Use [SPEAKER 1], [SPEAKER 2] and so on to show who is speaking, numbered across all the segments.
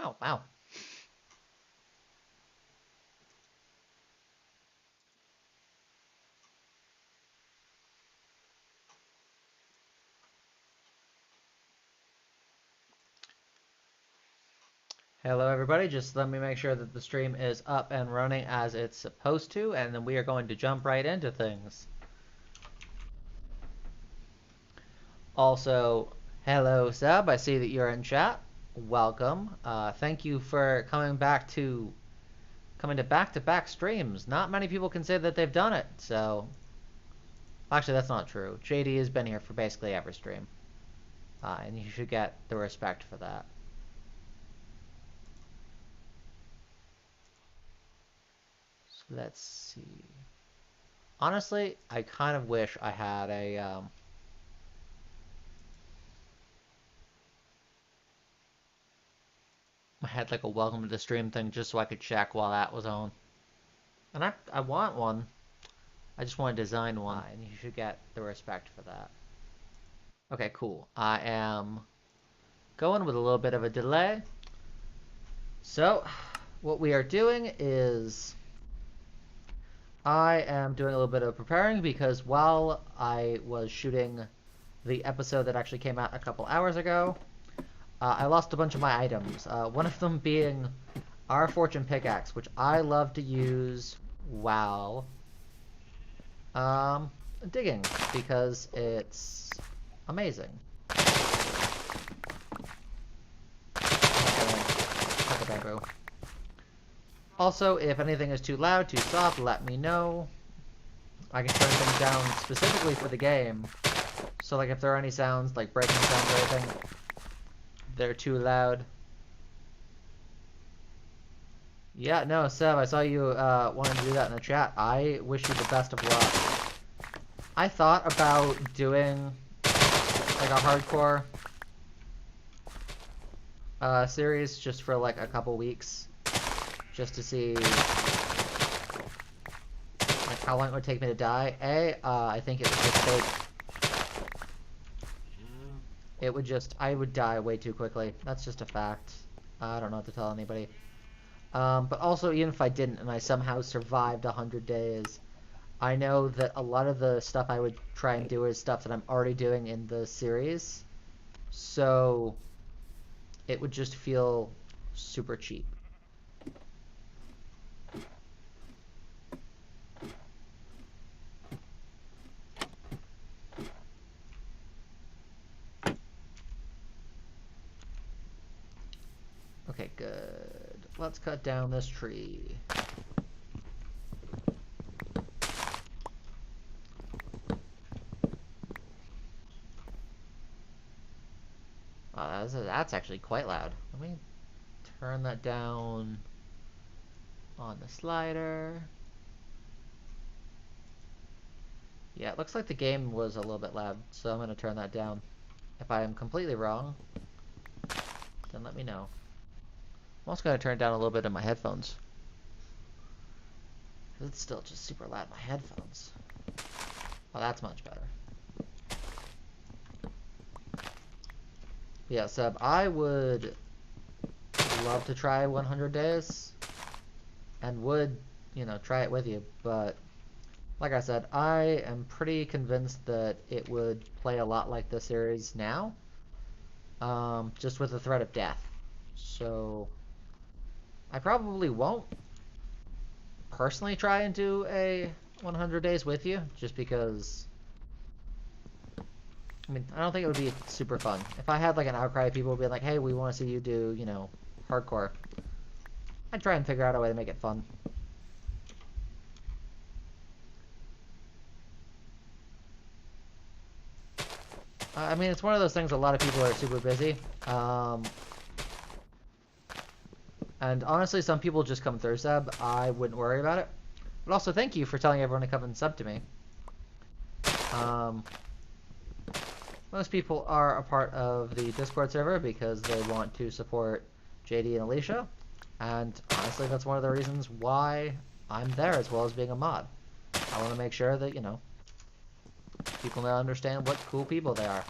[SPEAKER 1] Oh, wow. Hello, everybody. Just let me make sure that the stream is up and running as it's supposed to, and then we are going to jump right into things. Also, hello, Seb. I see that you're in chat. Welcome. Thank you for coming to back-to-back streams. Not many people can say that they've done it, so actually that's not true. JD has been here for basically every stream, and you should get the respect for that. So let's see. Honestly, I kind of wish I had a I had like a welcome to the stream thing just so I could check while that was on. And I want one. I just want to design one, and you should get the respect for that. Okay, cool. I am going with a little bit of a delay. So, what we are doing is I am doing a little bit of preparing because while I was shooting the episode that actually came out a couple hours ago, I lost a bunch of my items. One of them being our Fortune Pickaxe, which I love to use while digging because it's amazing. Also, if anything is too loud, too soft, let me know. I can turn things down specifically for the game. So like if there are any sounds, like breaking sounds or anything, they're too loud. Yeah, no, Seb, I saw you wanted to do that in the chat. I wish you the best of luck. I thought about doing like a hardcore series just for like a couple weeks, just to see like how long it would take me to die. I think it would just take. I would die way too quickly. That's just a fact. I don't know what to tell anybody. But also, even if I didn't and I somehow survived 100 days, I know that a lot of the stuff I would try and do is stuff that I'm already doing in the series. So it would just feel super cheap. Okay, good. Let's cut down this tree. That's actually quite loud. Let me turn that down on the slider. Yeah, it looks like the game was a little bit loud, so I'm going to turn that down. If I am completely wrong, then let me know. I'm also going to turn it down a little bit in my headphones. It's still just super loud in my headphones. Oh, that's much better. Yeah, Seb, I would love to try 100 days and would, try it with you, but like I said, I am pretty convinced that it would play a lot like the series now, just with the threat of death. So I probably won't personally try and do a 100 days with you, just because I don't think it would be super fun. If I had like an outcry, people would be like, hey, we want to see you do, hardcore. I'd try and figure out a way to make it fun. It's one of those things a lot of people are super busy. And honestly, some people just come through sub. I wouldn't worry about it. But also, thank you for telling everyone to come and sub to me. Most people are a part of the Discord server because they want to support JD and Alicia. And honestly, that's one of the reasons why I'm there, as well as being a mod. I want to make sure that, people understand what cool people they are.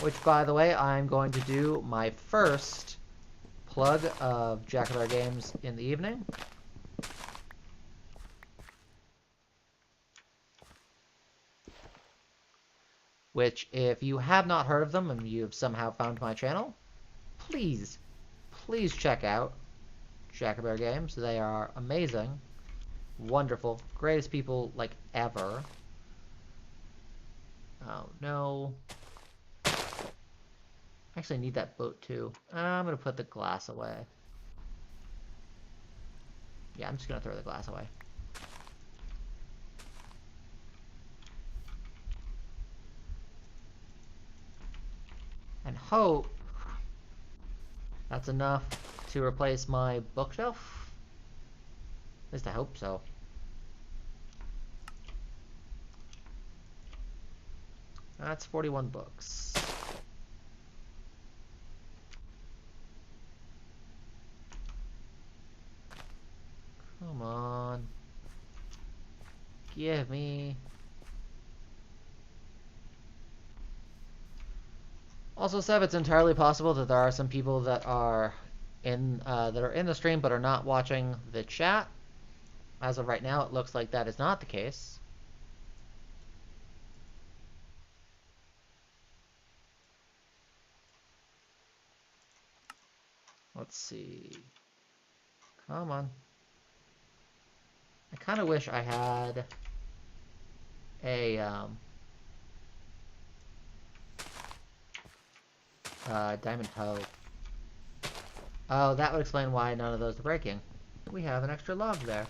[SPEAKER 1] Which, by the way, I'm going to do my first plug of Jackal Games in the evening. Which, if you have not heard of them and you've somehow found my channel, please check out Jackal Games. They are amazing, wonderful, greatest people like ever. Oh no. I actually need that boat too. I'm gonna put the glass away. Yeah, I'm just gonna throw the glass away. And hope that's enough to replace my bookshelf. At least I hope so. That's 41 books. Come on. Give me. Also, Seb, it's entirely possible that there are some people that are in the stream but are not watching the chat. As of right now, it looks like that is not the case. Let's see. Come on. I kind of wish I had a diamond hoe. Oh, that would explain why none of those are breaking. We have an extra log there.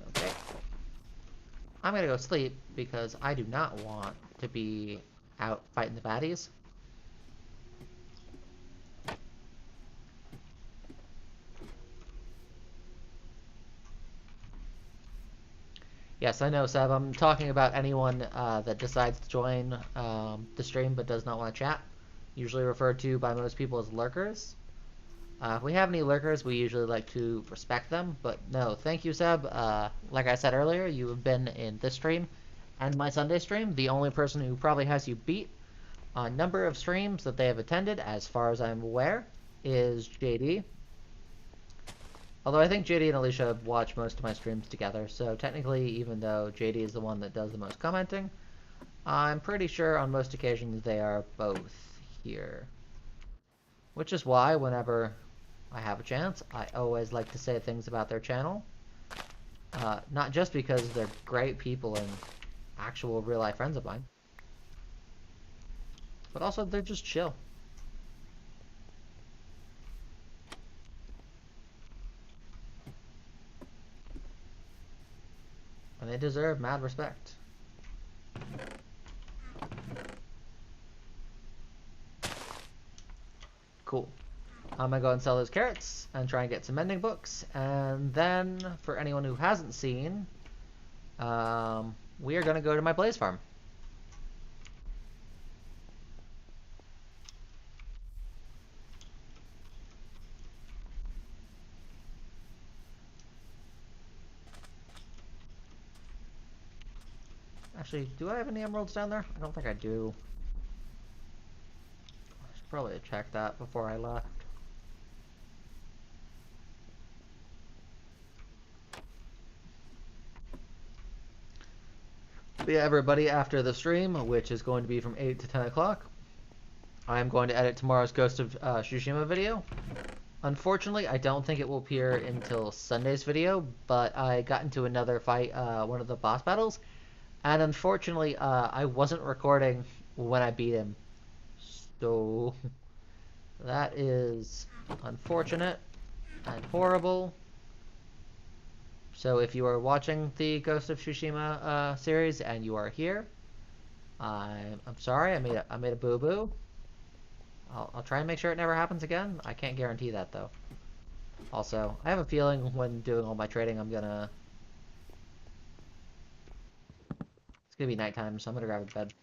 [SPEAKER 1] Okay. I'm gonna go sleep because I do not want to be out fighting the baddies. Yes, I know, Seb. I'm talking about anyone that decides to join the stream but does not want to chat. Usually referred to by most people as lurkers. If we have any lurkers, we usually like to respect them. But no, thank you, Seb. Like I said earlier, you have been in this stream and my Sunday stream the only person who probably has you beat on number of streams that they have attended, as far as I'm aware, is JD. Although I think JD and Alicia watch most of my streams together, so technically, even though JD is the one that does the most commenting, I'm pretty sure on most occasions they are both here. Which is why, whenever I have a chance, I always like to say things about their channel. Not just because they're great people and actual real-life friends of mine, but also they're just chill. And they deserve mad respect. Cool. I'm gonna go and sell those carrots and try and get some mending books. And then, for anyone who hasn't seen, we are gonna go to my blaze farm. Actually, do I have any emeralds down there? I don't think I do. I should probably check that before I left. But yeah, everybody, after the stream, which is going to be from 8 to 10 o'clock, I am going to edit tomorrow's Ghost of Tsushima video. Unfortunately, I don't think it will appear until Sunday's video, but I got into another fight, one of the boss battles, and unfortunately, I wasn't recording when I beat him. So, that is unfortunate and horrible. So if you are watching the Ghost of Tsushima series and you are here, I'm sorry, I made a boo-boo. I'll try and make sure it never happens again. I can't guarantee that, though. Also, I have a feeling when doing all my trading, it's gonna be nighttime, so I'm gonna grab a bed.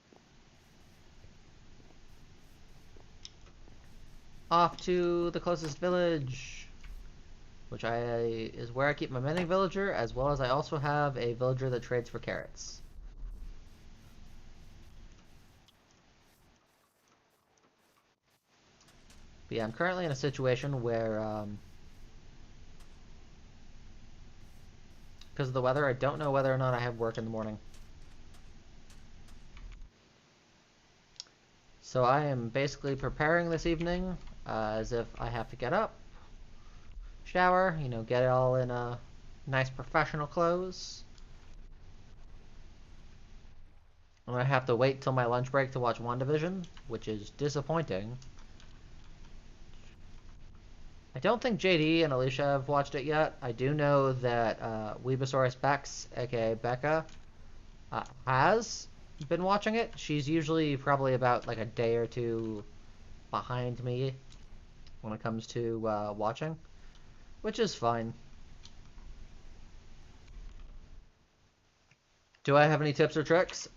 [SPEAKER 1] off to the closest village, which is where I keep my mending villager, as well as I also have a villager that trades for carrots. But yeah, I'm currently in a situation where, because of the weather, I don't know whether or not I have work in the morning. So I am basically preparing this evening as if I have to get up, shower, get it all in nice professional clothes. I'm going to have to wait till my lunch break to watch WandaVision, which is disappointing. I don't think JD and Alicia have watched it yet. I do know that Weebasaurus Bex, aka Becca, has been watching it. She's usually probably about like a day or two behind me when it comes to watching, which is fine. Do I have any tips or tricks?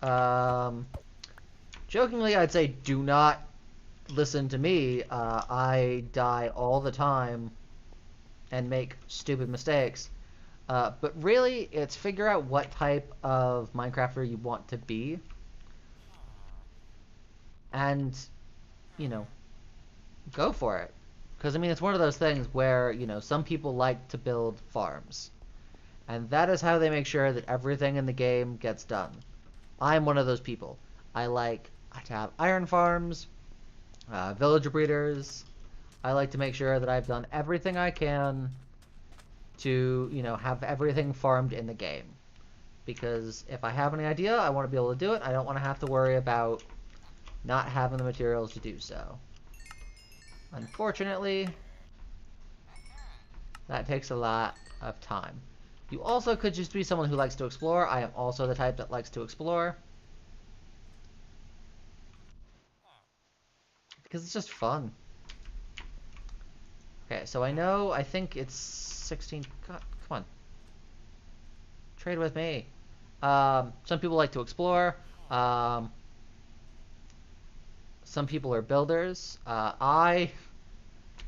[SPEAKER 1] Jokingly, I'd say do not listen to me. I die all the time and make stupid mistakes. But really, it's figure out what type of Minecrafter you want to be. And, you know, go for it. Because, I mean, it's one of those things where, some people like to build farms. And that is how they make sure that everything in the game gets done. I'm one of those people. I like to have iron farms, villager breeders. I like to make sure that I've done everything I can to, have everything farmed in the game. Because if I have any idea, I want to be able to do it. I don't want to have to worry about not having the materials to do so. Unfortunately, that takes a lot of time. You also could just be someone who likes to explore. I am also the type that likes to explore. Because it's just fun. Okay, so I think it's 16. God, come on. Trade with me. Some people like to explore. Some people are builders. I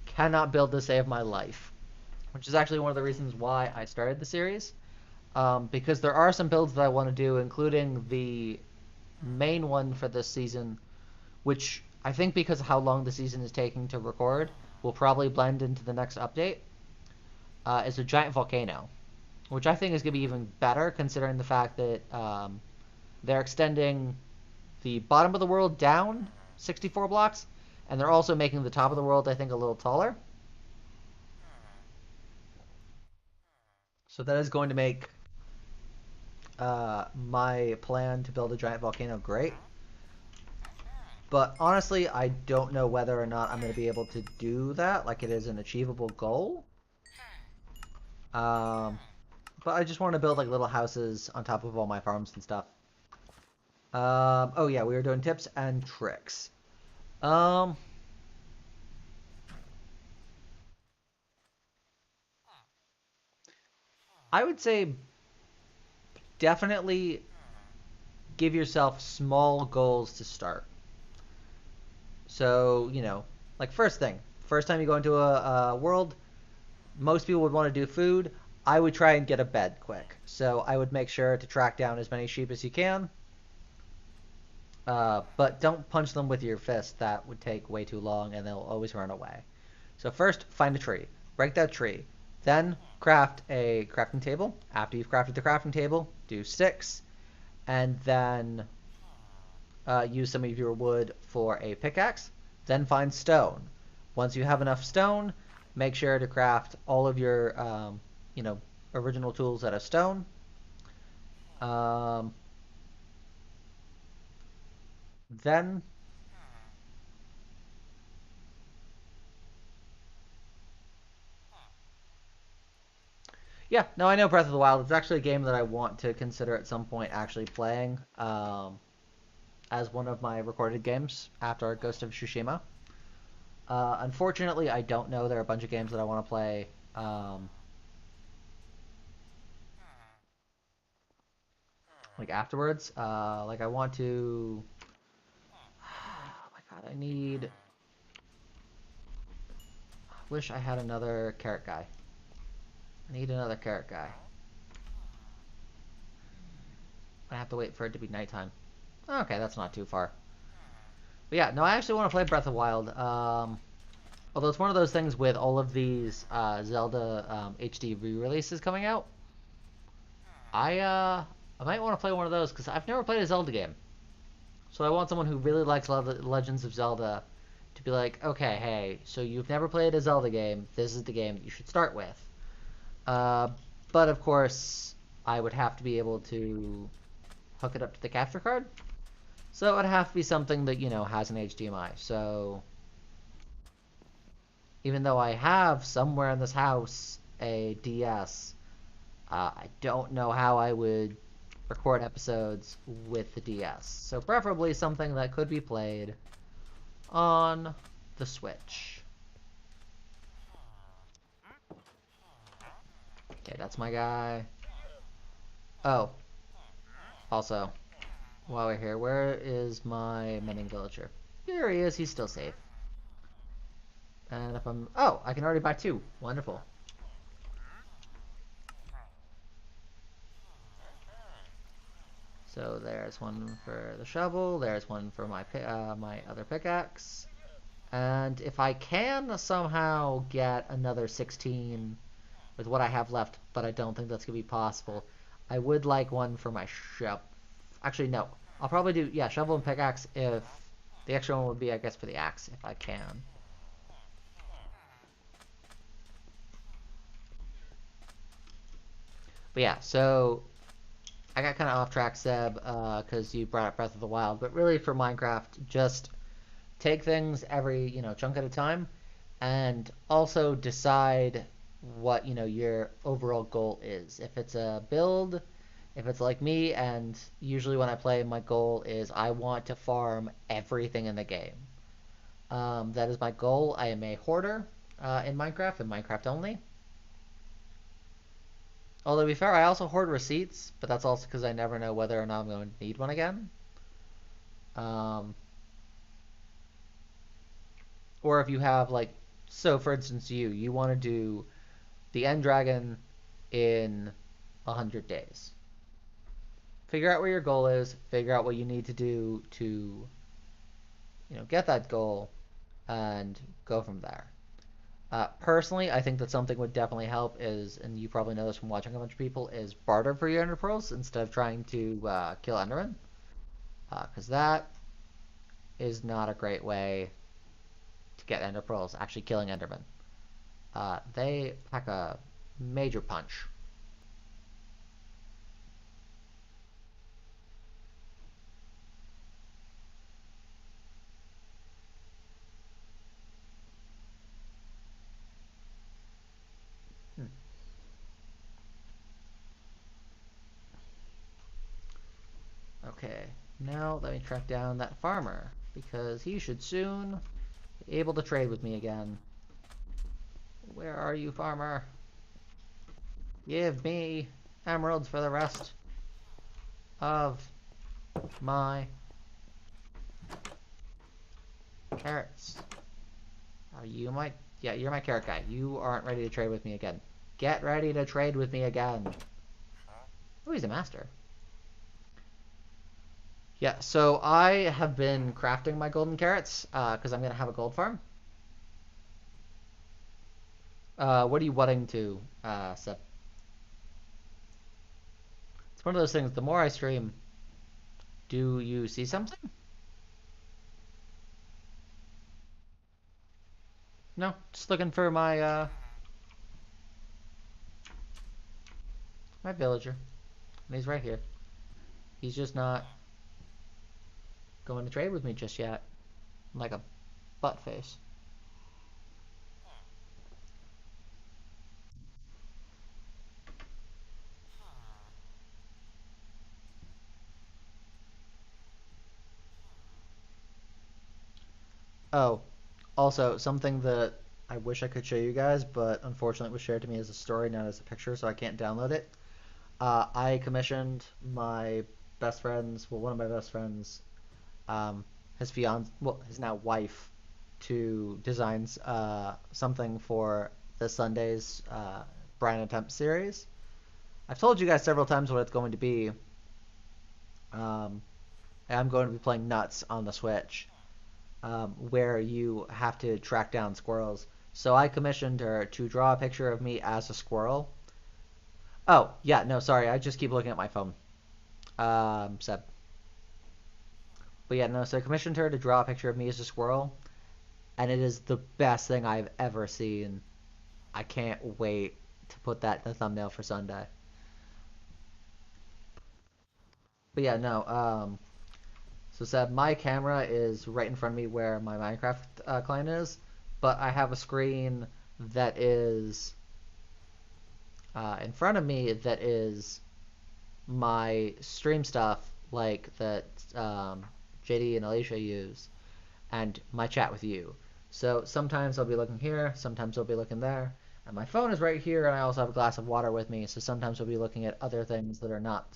[SPEAKER 1] cannot build to save my life, which is actually one of the reasons why I started the series. Because there are some builds that I want to do, including the main one for this season, which I think because of how long the season is taking to record, will probably blend into the next update, is a giant volcano, which I think is going to be even better considering the fact that they're extending the bottom of the world down 64 blocks, and they're also making the top of the world, I think, a little taller. So that is going to make my plan to build a giant volcano great. But honestly, I don't know whether or not I'm going to be able to do that. Like, it is an achievable goal. But I just want to build like little houses on top of all my farms and stuff. Oh yeah, we were doing tips and tricks. I would say definitely give yourself small goals to start. So, like first thing, first time you go into a world, most people would want to do food. I would try and get a bed quick. So I would make sure to track down as many sheep as you can. But don't punch them with your fist. That would take way too long and they'll always run away. So first, find a tree. Break that tree. Then craft a crafting table. After you've crafted the crafting table, do sticks. And then use some of your wood for a pickaxe. Then find stone. Once you have enough stone, make sure to craft all of your, original tools out of stone. Then yeah, no, I know Breath of the Wild. It's actually a game that I want to consider at some point actually playing as one of my recorded games after Ghost of Tsushima. Unfortunately, I don't know. There are a bunch of games that I want to play. Like afterwards, like I want to. Oh my god, I need. Wish I had another carrot guy. I need another carrot guy. I have to wait for it to be nighttime. Okay, that's not too far. But yeah, no, I actually want to play Breath of the Wild. Although it's one of those things with all of these Zelda HD re-releases coming out, I might want to play one of those because I've never played a Zelda game. So I want someone who really likes Legends of Zelda to be like, okay, hey, so you've never played a Zelda game. This is the game that you should start with. But of course, I would have to be able to hook it up to the capture card. So it would have to be something that, has an HDMI. So even though I have somewhere in this house a DS, I don't know how I would record episodes with the DS. So preferably something that could be played on the Switch. Okay, that's my guy. Oh, also, while we're here, where is my mending villager? Here he is, he's still safe. And if I'm... Oh, I can already buy 2. Wonderful. So there's one for the shovel, there's one for my other pickaxe. And if I can somehow get another 16 with what I have left, but I don't think that's going to be possible, I would like one for my shovel. Actually, no. I'll probably do, yeah, shovel and pickaxe if... The extra one would be, I guess, for the axe, if I can. But yeah, so I got kind of off track, Seb, because you brought up Breath of the Wild. But really, for Minecraft, just take things every, chunk at a time, and also decide what, your overall goal is. If it's a build, if it's like me, and usually when I play, my goal is I want to farm everything in the game. That is my goal. I am a hoarder in Minecraft, and Minecraft only. Although, to be fair, I also hoard receipts, but that's also because I never know whether or not I'm going to need one again. Or if you have, like, so for instance, you want to do the End Dragon in 100 days. Figure out where your goal is, figure out what you need to do to, get that goal, and go from there. Personally, I think that something would definitely help is, and you probably know this from watching a bunch of people, is barter for your Ender Pearls instead of trying to kill Enderman. Because that is not a great way to get Ender Pearls, actually killing Enderman. They pack a major punch. Okay, now let me track down that farmer, because he should soon be able to trade with me again. Where are you, farmer? Give me emeralds for the rest of my carrots. Are you my... Yeah, you're my carrot guy. You aren't ready to trade with me again. Get ready to trade with me again. Oh, he's a master. Yeah, so I have been crafting my golden carrots because I'm going to have a gold farm. What are you wanting to, Seth? It's one of those things, the more I stream, do you see something? No, just looking for my, my villager. And he's right here. He's just not going to trade with me just yet. Like a butt face. Oh, also, something that I wish I could show you guys, but unfortunately it was shared to me as a story, not as a picture, so I can't download it. I commissioned my best friend's, well, one of my best friends, his fiance, well, his now wife, to design something for this Sunday's Brian Attempt series. I've told you guys several times what it's going to be. I'm going to be playing Nuts on the Switch, where you have to track down squirrels. So I commissioned her to draw a picture of me as a squirrel. Oh, yeah, no, sorry, I just keep looking at my phone. Seb. But yeah, no, so I commissioned her to draw a picture of me as a squirrel, and it is the best thing I've ever seen. I can't wait to put that in the thumbnail for Sunday. But yeah, no, so Seb, my camera is right in front of me where my Minecraft client is, but I have a screen that is in front of me that is my stream stuff, like that JD and Alicia use, and my chat with you. So sometimes I'll be looking here, sometimes I'll be looking there, and my phone is right here, and I also have a glass of water with me, so sometimes I'll be looking at other things that are not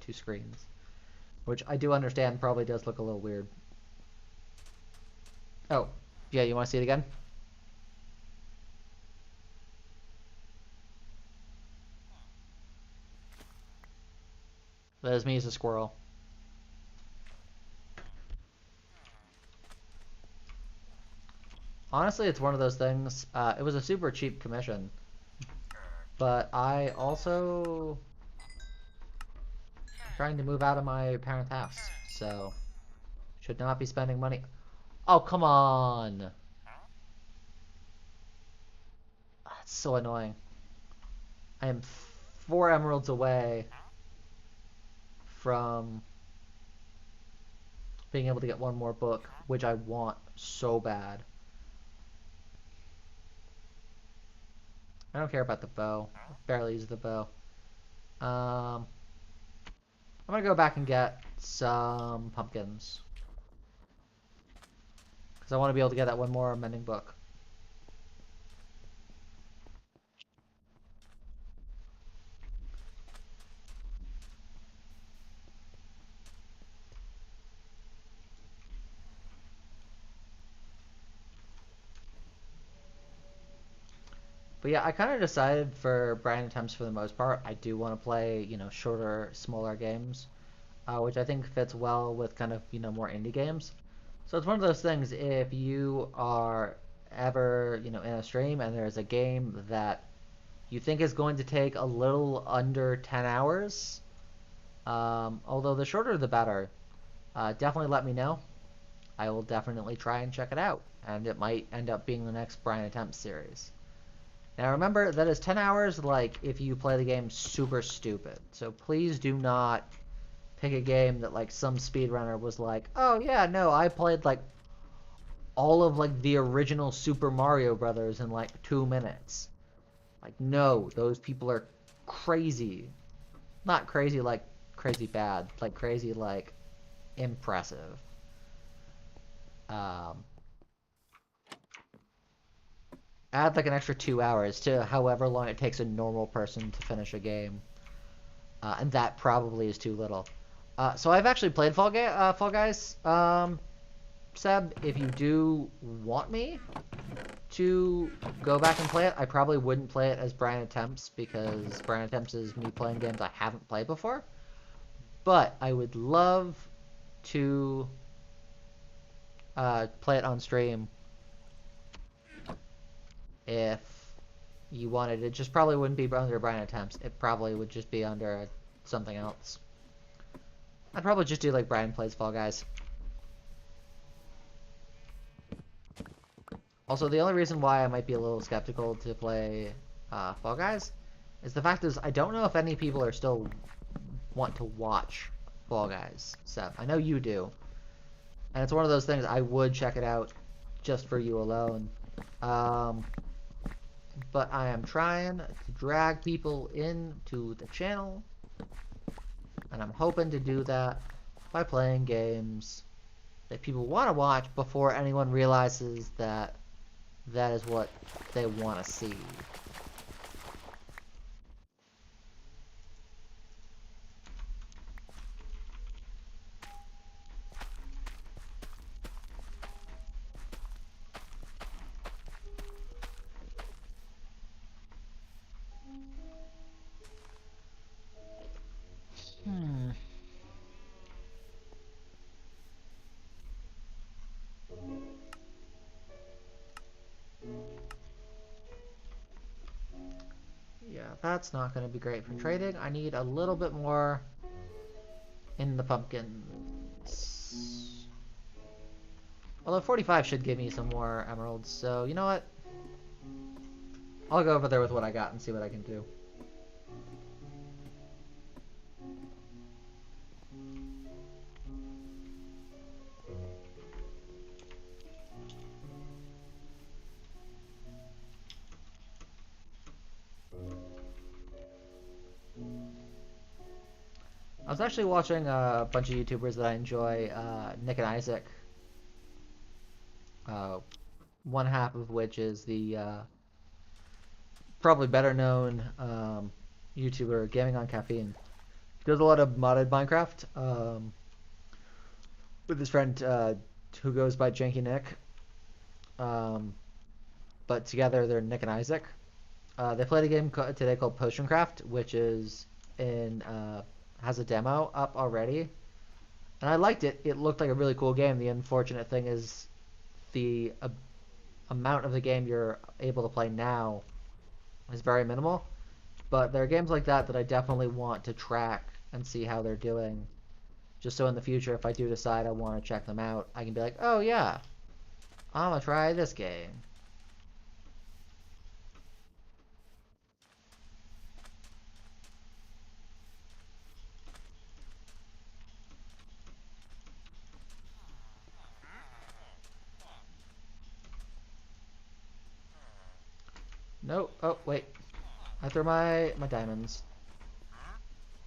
[SPEAKER 1] two screens, which I do understand probably does look a little weird. Oh, yeah, you want to see it again? That is me as a squirrel. Honestly, it's one of those things. It was a super cheap commission, but I also trying to move out of my parents' house, so should not be spending money. Oh, come on. That's so annoying. I am 4 emeralds away from being able to get one more book, which I want so bad. I don't care about the bow. I barely use the bow. I'm gonna go back and get some pumpkins, because I want to be able to get that one more mending book. But yeah, I kind of decided for Brian Attempts for the most part, I do want to play, shorter, smaller games, which I think fits well with kind of, more indie games. So it's one of those things, if you are ever, in a stream and there's a game that you think is going to take a little under 10 hours, although the shorter the better, definitely let me know. I will definitely try and check it out, and it might end up being the next Brian Attempts series. Now remember, that is 10 hours like if you play the game super stupid. So please do not pick a game that like some speedrunner was like, oh yeah, no, I played like all of like the original Super Mario Brothers in like 2 minutes. Like no, those people are crazy. Not crazy like crazy bad, like crazy like impressive. Um, Add like an extra 2 hours to however long it takes a normal person to finish a game. And that probably is too little. So I've actually played Fall Guys. Seb, if you do want me to go back and play it, I probably wouldn't play it as Brian Attempts, because Brian Attempts is me playing games I haven't played before. But I would love to play it on stream if you wanted. It just probably wouldn't be under Brian Attempts. It probably would just be under something else. I'd probably just do like Brian Plays Fall Guys. Also, the only reason why I might be a little skeptical to play Fall Guys is the fact is I don't know if any people are still want to watch Fall Guys. Seth, I know you do. And it's one of those things I would check it out just for you alone. But I am trying to drag people into the channel, and I'm hoping to do that by playing games that people want to watch before anyone realizes that that is what they want to see. That's not going to be great for trading. I need a little bit more in the pumpkins. Although 45 should give me some more emeralds, so you know what? I'll go over there with what I got and see what I can do. I was actually watching a bunch of YouTubers that I enjoy, Nick and Isaac. One half of which is the probably better known YouTuber Gaming on Caffeine. He does a lot of modded Minecraft with his friend who goes by Janky Nick. But together they're Nick and Isaac. They played a game today called Potion Craft, which is in has a demo up already, and I liked it. It looked like a really cool game. The unfortunate thing is the amount of the game you're able to play now is very minimal. But there are games like that that I definitely want to track and see how they're doing, just so in the future, if I do decide I want to check them out, I can be like, oh yeah, I'm gonna try this game. Nope. Oh, wait. I threw my diamonds.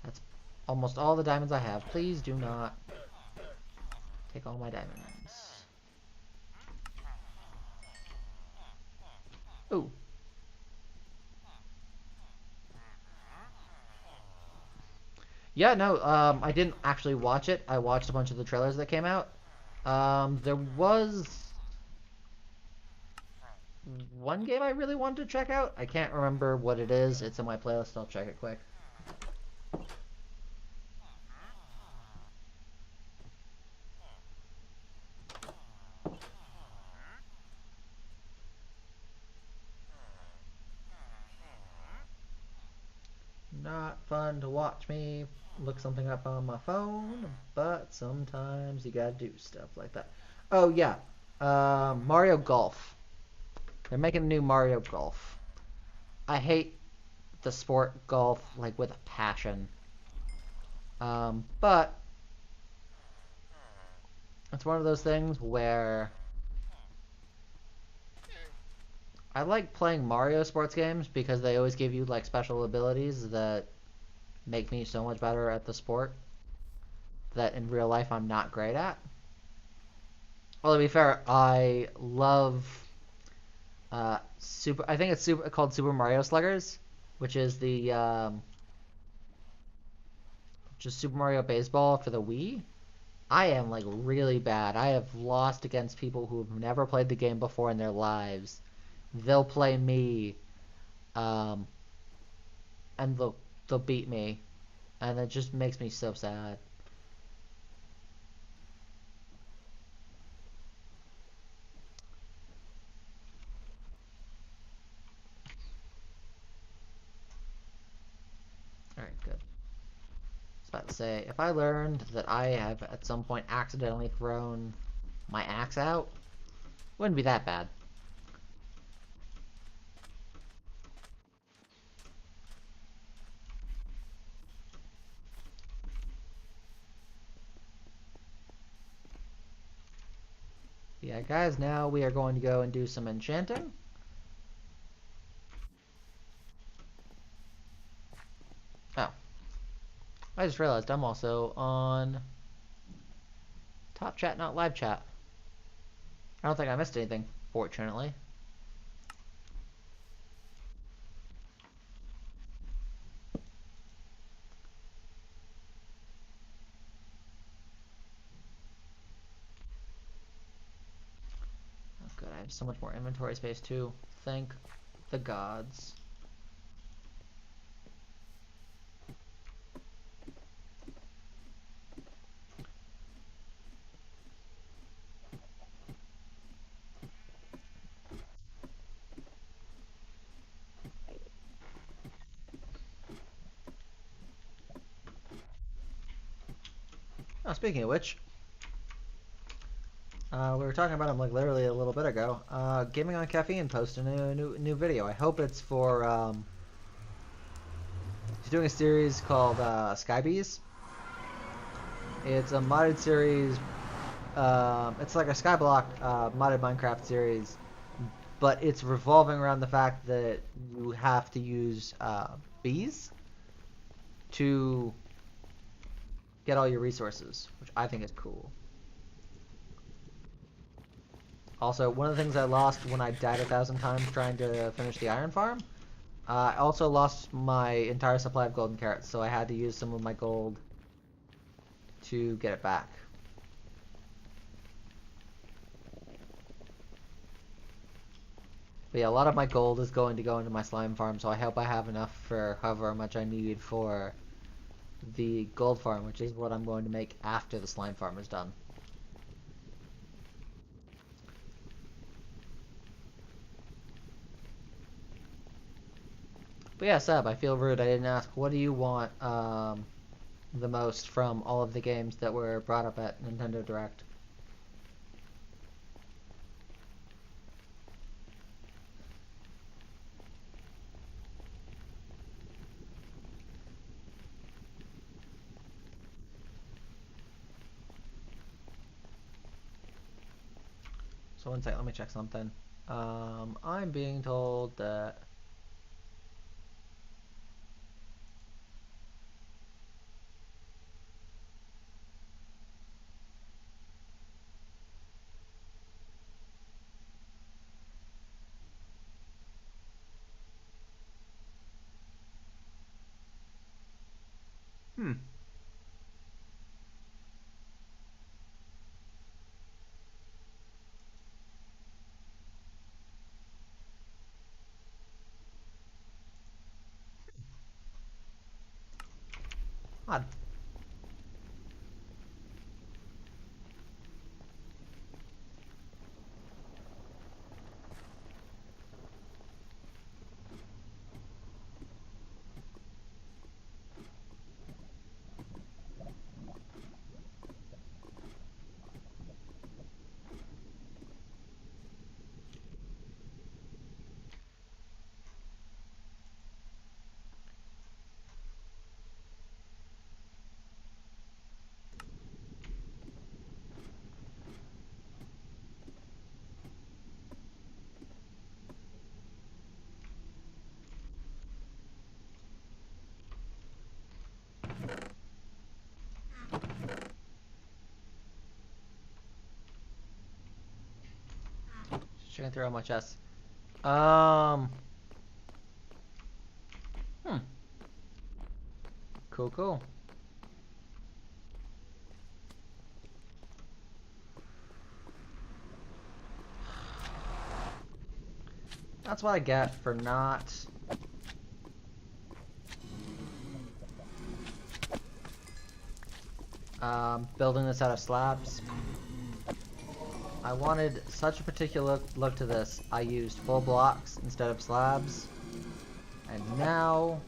[SPEAKER 1] That's almost all the diamonds I have. Please do not take all my diamonds. Ooh. Yeah, no, I didn't actually watch it. I watched a bunch of the trailers that came out. There was one game I really wanted to check out. I can't remember what it is. It's in my playlist. I'll check it quick. Not fun to watch me look something up on my phone, but sometimes you gotta do stuff like that. Oh, yeah. Mario Golf. They're making a new Mario Golf. I hate the sport golf, like, with a passion. But it's one of those things where I like playing Mario sports games because they always give you, like, special abilities that make me so much better at the sport that in real life I'm not great at. Well, to be fair, I love I think it's called Super Mario Sluggers, which is the just Super Mario Baseball for the Wii. I am like really bad. I have lost against people who have never played the game before in their lives. They'll play me, and they'll beat me, and it just makes me so sad. Alright, good. I was about to say, if I learned that I have at some point accidentally thrown my axe out, wouldn't be that bad. Yeah, guys, now we are going to go and do some enchanting. Oh. I just realized I'm also on Top Chat, not Live Chat. I don't think I missed anything, fortunately. Oh, good. I have so much more inventory space, too. Thank the gods. Oh, speaking of which, we were talking about him like literally a little bit ago. Gaming on Caffeine posted a new video. I hope it's for. He's doing a series called Skybees. It's a modded series. It's like a Skyblock modded Minecraft series, but it's revolving around the fact that you have to use bees to get all your resources, which I think is cool. Also, one of the things I lost when I died 1,000 times trying to finish the iron farm, I also lost my entire supply of golden carrots, so I had to use some of my gold to get it back. But yeah, a lot of my gold is going to go into my slime farm, so I hope I have enough for however much I need for the gold farm, which is what I'm going to make after the slime farm is done. But yeah, Seb, I feel rude. I didn't ask. What do you want the most from all of the games that were brought up at Nintendo Direct? So one sec, let me check something. I'm being told that hmm. Odd. Just checking through all my chests. Um. Hmm. Cool, cool. That's what I get for not building this out of slabs. I wanted such a particular look to this, I used full blocks instead of slabs. And now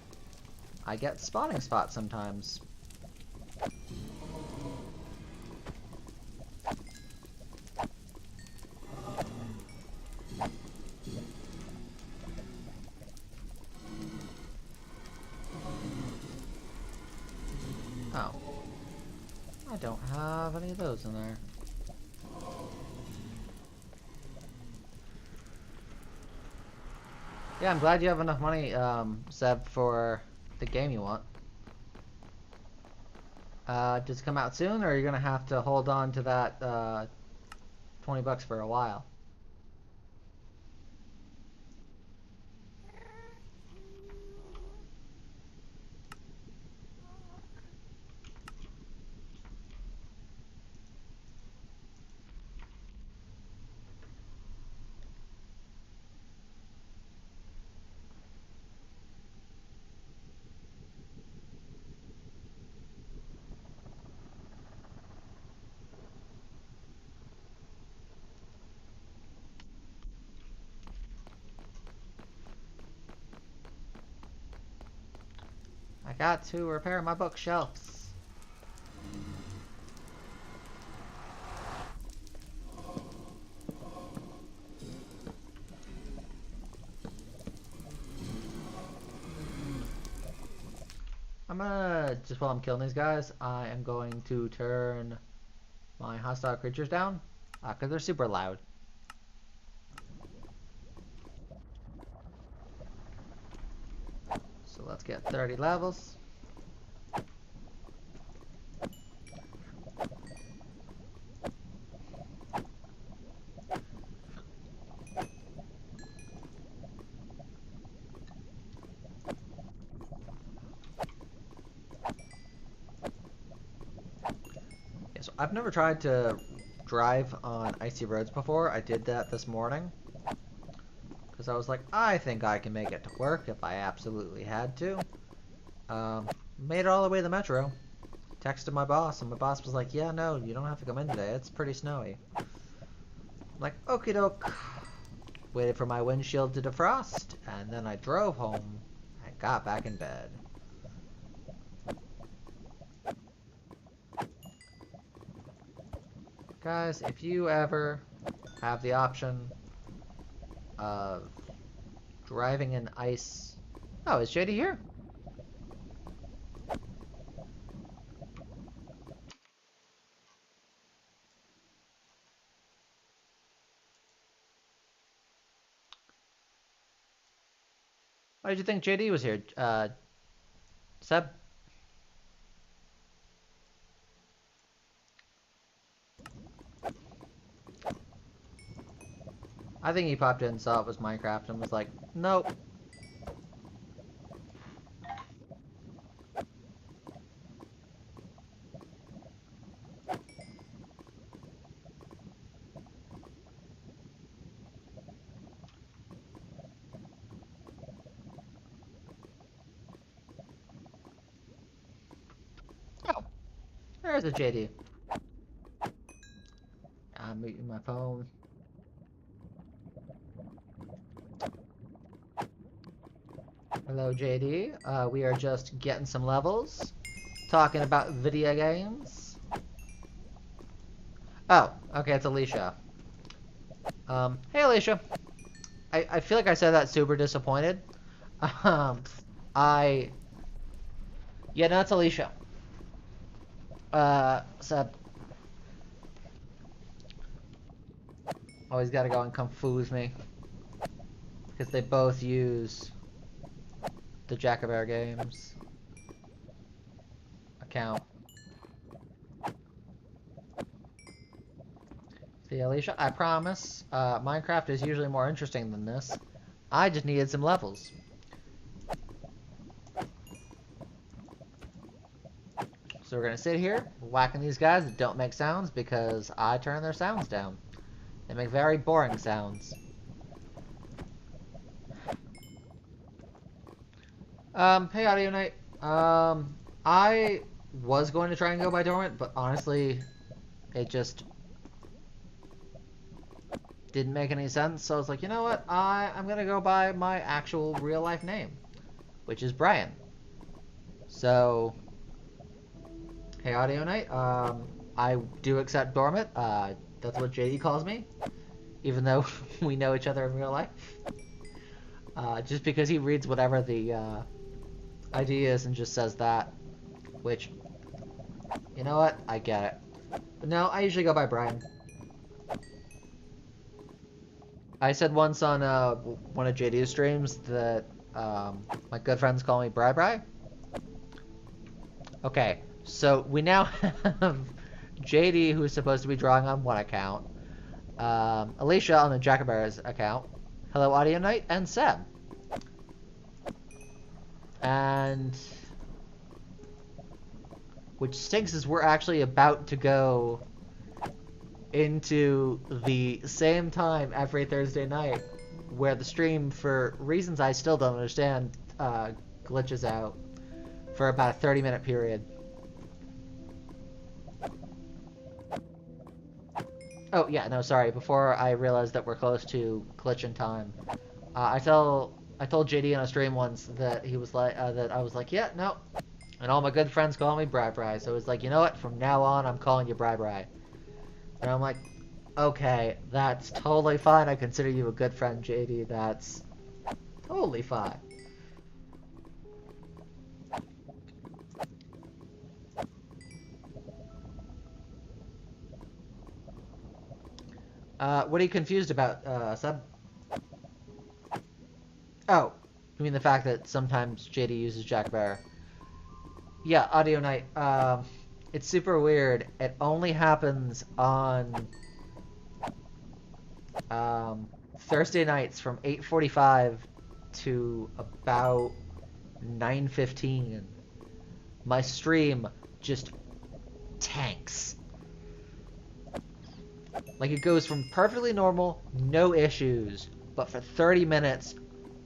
[SPEAKER 1] I get spawning spots sometimes. Oh. I don't have any of those in there. Yeah, I'm glad you have enough money, Seb, for the game you want. Does it come out soon, or are you gonna have to hold on to that 20 bucks for a while? I got to repair my bookshelves. I'm gonna, just while I'm killing these guys, I am going to turn my hostile creatures down, because they're super loud. So let's get 30 levels. Yeah, so I've never tried to drive on icy roads before. I did that this morning. Because I was like, I think I can make it to work if I absolutely had to. Made it all the way to the metro. Texted my boss, and my boss was like, yeah, no, you don't have to come in today. It's pretty snowy. I'm like, okie doke. Waited for my windshield to defrost, and then I drove home and got back in bed. Guys, if you ever have the option of driving in ice... Oh, is JD here? Why did you think JD was here? Seb? I think he popped in, saw it was Minecraft, and was like, nope. Oh, there's a JD. I'm muting my phone. Hello, JD. We are just getting some levels, talking about video games. Oh, okay, it's Alicia. Hey, Alicia. I feel like I said that super disappointed. Yeah, no, it's Alicia. Seb. Always gotta go and confuse me. Because they both use the Jackabear Games account. See, Alicia, I promise, Minecraft is usually more interesting than this. I just needed some levels. So we're gonna sit here, whacking these guys that don't make sounds because I turn their sounds down. They make very boring sounds. Hey, Audio Night. I was going to try and go by Dormant, but honestly, it just didn't make any sense. So I was like, you know what? I'm gonna go by my actual real life name, which is Brian. So, hey, Audio Night. I do accept Dormant. That's what JD calls me, even though we know each other in real life. Just because he reads whatever the ID is and just says that, which, you know what? I get it. But no, I usually go by Brian. I said once on one of JD's streams that my good friends call me Bri Bri. Okay, so we now have JD, who's supposed to be drawing on one account, Alicia on the Jackabear's account, Hello Audio Night, and Seb. And which stinks is we're actually about to go into the same time every Thursday night where the stream, for reasons I still don't understand, glitches out for about a 30-minute period. Oh, yeah, no, sorry. Before I realized that we're close to glitch in time, I told JD on a stream once that he was like, that I was like, yeah, no. And all my good friends call me Bri Bri. So it was like, you know what? From now on, I'm calling you Bri Bri. And I'm like, okay, that's totally fine. I consider you a good friend, JD. That's totally fine. What are you confused about, Seb? Oh, you mean the fact that sometimes JD uses Jack Bear? Yeah, Audio Night. It's super weird. It only happens on Thursday nights from 8:45 to about 9:15. My stream just tanks. Like, it goes from perfectly normal, no issues, but for 30 minutes,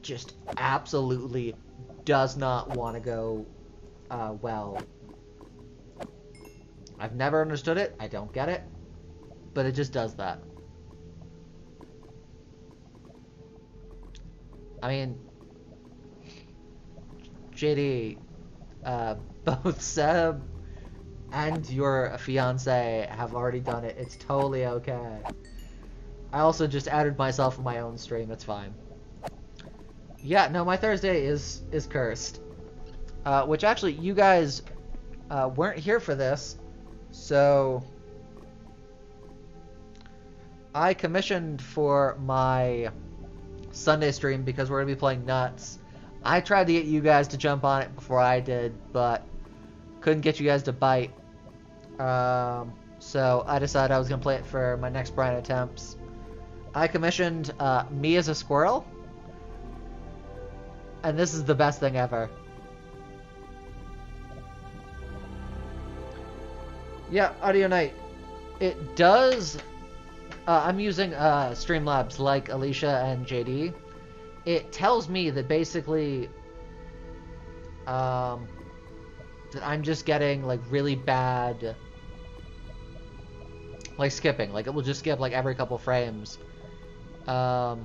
[SPEAKER 1] just absolutely does not want to go well. I've never understood it. I don't get it. But it just does that. I mean, JD, both Seb and your fiance have already done it. It's totally okay. I also just added myself in my own stream. It's fine. Yeah, no, my Thursday is cursed. Which actually, you guys weren't here for this, so I commissioned for my Sunday stream because we're going to be playing Nuts. I tried to get you guys to jump on it before I did, but couldn't get you guys to bite. So I decided I was going to play it for my next Brian attempts. I commissioned me as a squirrel. And this is the best thing ever. Yeah, Audio Night. It does... I'm using Streamlabs like Alicia and JD. It tells me that basically... that I'm just getting, like, really bad... like, skipping. Like, it will just skip, like, every couple frames. Yeah,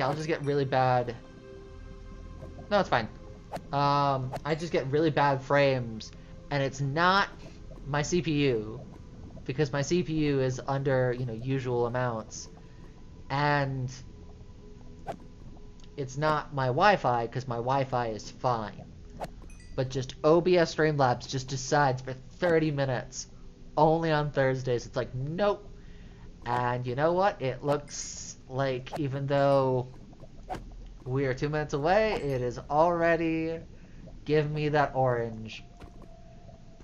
[SPEAKER 1] I'll just get really bad... No, it's fine. I just get really bad frames, and it's not my CPU, because my CPU is under, you know, usual amounts, and it's not my Wi-Fi, because my Wi-Fi is fine. But just OBS Streamlabs just decides for 30 minutes, only on Thursdays, it's like, nope. And you know what? It looks like, even though we are 2 minutes away, it is already giving me that orange.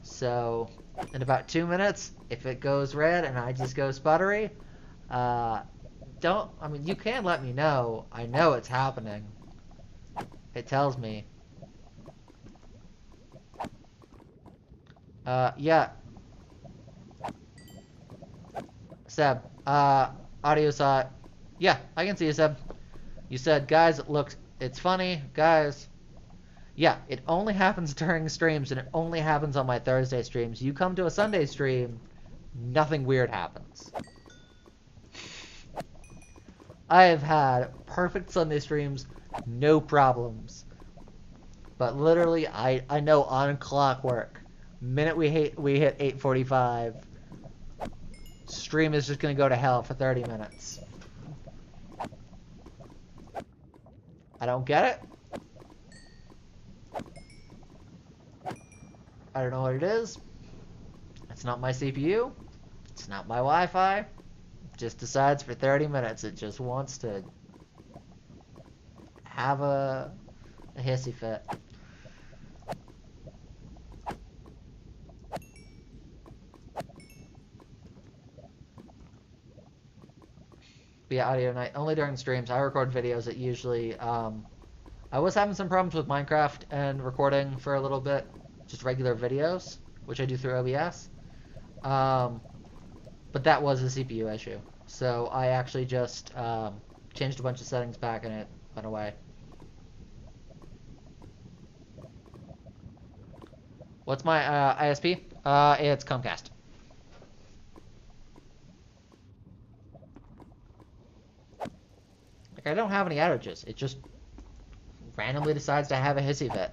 [SPEAKER 1] So, in about 2 minutes, if it goes red and I just go sputtery, I mean, you can let me know. I know it's happening. It tells me. Yeah. Seb, audio saw it. Yeah, I can see you, Seb. You said, guys, it's funny, guys. Yeah, it only happens during streams, and it only happens on my Thursday streams. You come to a Sunday stream, nothing weird happens. I have had perfect Sunday streams, no problems. But literally, I know on clockwork, minute we hit 8:45, stream is just gonna go to hell for 30 minutes. I don't get it. I don't know what it is. It's not my CPU. It's not my Wi-Fi. It just decides for 30 minutes it just wants to have a hissy fit. But yeah, Audio Night. Only during streams. I record videos that usually... I was having some problems with Minecraft and recording for a little bit. Just regular videos, which I do through OBS. But that was a CPU issue. So I actually just changed a bunch of settings back and it went away. What's my ISP? It's Comcast. Like, I don't have any outages. It just randomly decides to have a hissy fit.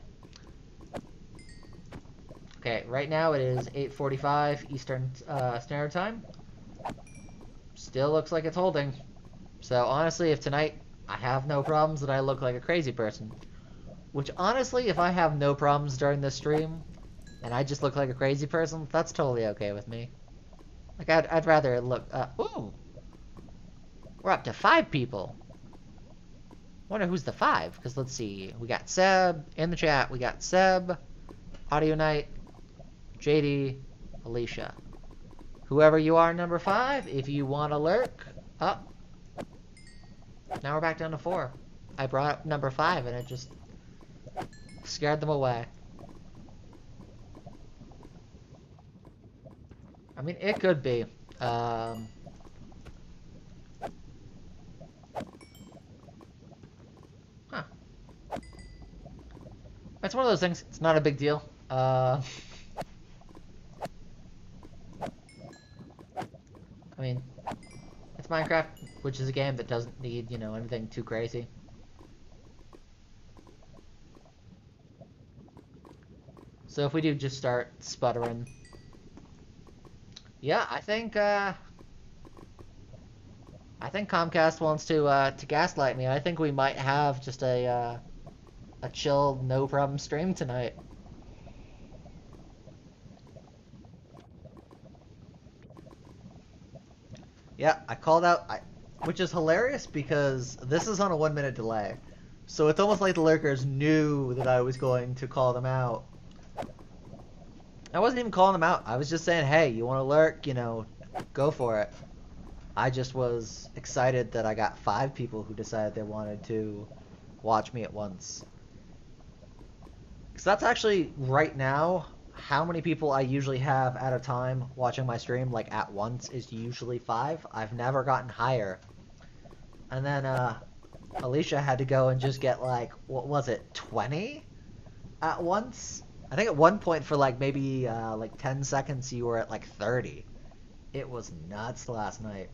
[SPEAKER 1] Okay, right now it is 8:45 Eastern Standard Time. Still looks like it's holding. So honestly, if tonight I have no problems, then I look like a crazy person. Which honestly, if I have no problems during this stream, and I just look like a crazy person, that's totally okay with me. Like, I'd rather look, ooh! We're up to 5 people. Wonder who's the 5, because let's see. We got Seb in the chat. We got Seb, Audio Night, JD, Alicia. Whoever you are, number 5, if you want to lurk, up. Now we're back down to 4. I brought up number 5 and it just scared them away. I mean, it could be. Huh. It's one of those things. It's not a big deal. I mean, it's Minecraft, which is a game that doesn't need, you know, anything too crazy. So if we do just start sputtering, yeah, I think Comcast wants to gaslight me. I think we might have just a chill, no problem stream tonight. Yeah, I called out, which is hilarious because this is on a 1-minute delay. So it's almost like the lurkers knew that I was going to call them out. I wasn't even calling them out. I was just saying, hey, you want to lurk? You know, go for it. I just was excited that I got 5 people who decided they wanted to watch me at once. Because that's actually, right now, how many people I usually have at a time watching my stream, like, at once, is usually 5. I've never gotten higher. And then, Alicia had to go and just get, like, what was it, 20 at once? I think at one point for, like, maybe, like, 10 seconds you were at, like, 30. It was nuts last night.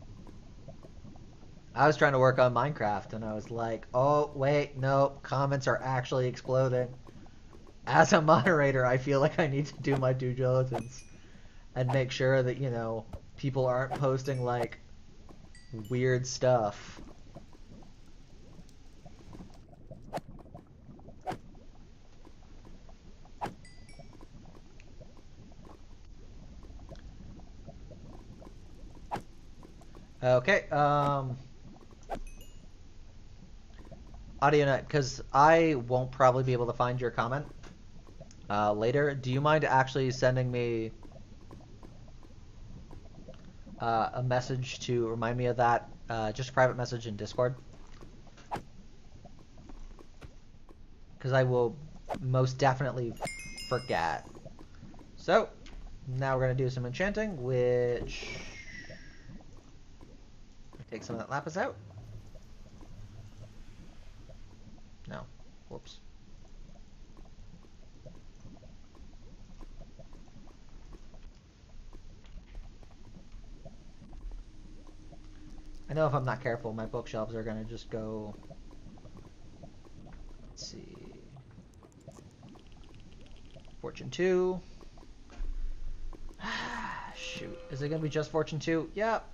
[SPEAKER 1] I was trying to work on Minecraft, and I was like, oh, wait, no, comments are actually exploding. As a moderator, I feel like I need to do my due diligence and make sure that, you know, people aren't posting, like, weird stuff. Okay, AudioNet, because I won't probably be able to find your comment later. Do you mind actually sending me a message to remind me of that? Just a private message in Discord. Because I will most definitely forget. So, now we're going to do some enchanting, which... Take some of that lapis out. No. Whoops. I know if I'm not careful, my bookshelves are going to just go... Let's see... Fortune 2. Shoot. Is it going to be just Fortune 2? Yep.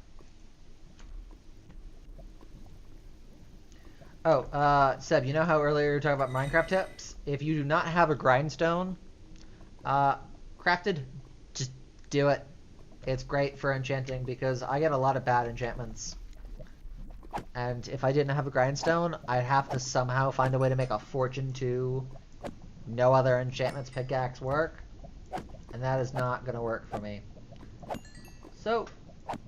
[SPEAKER 1] Oh, Seb, you know how earlier you were talking about Minecraft tips? If you do not have a grindstone crafted, just do it. It's great for enchanting because I get a lot of bad enchantments. And if I didn't have a grindstone, I'd have to somehow find a way to make a Fortune 2, no other enchantments pickaxe work. And that is not going to work for me. So,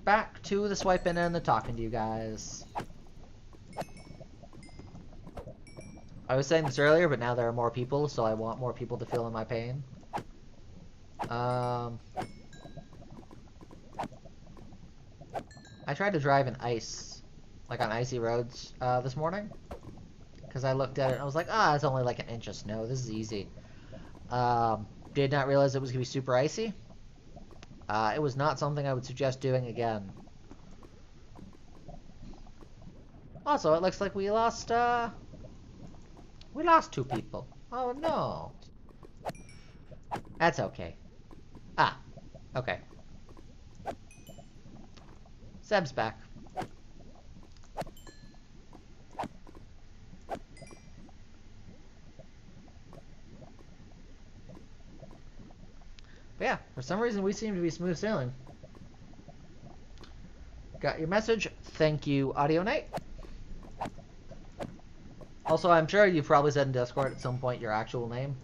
[SPEAKER 1] back to the swiping and the talking to you guys. I was saying this earlier, but now there are more people, so I want more people to feel in my pain. I tried to drive in ice, like on icy roads, this morning. Because I looked at it and I was like, it's only like an inch of snow. This is easy. Did not realize it was going to be super icy. It was not something I would suggest doing again. Also, it looks like we lost 2 people. Oh no. That's okay. Okay. Seb's back. But yeah, for some reason we seem to be smooth sailing. Got your message. Thank you, Audio Night. Also, I'm sure you've probably said in Discord at some point your actual name,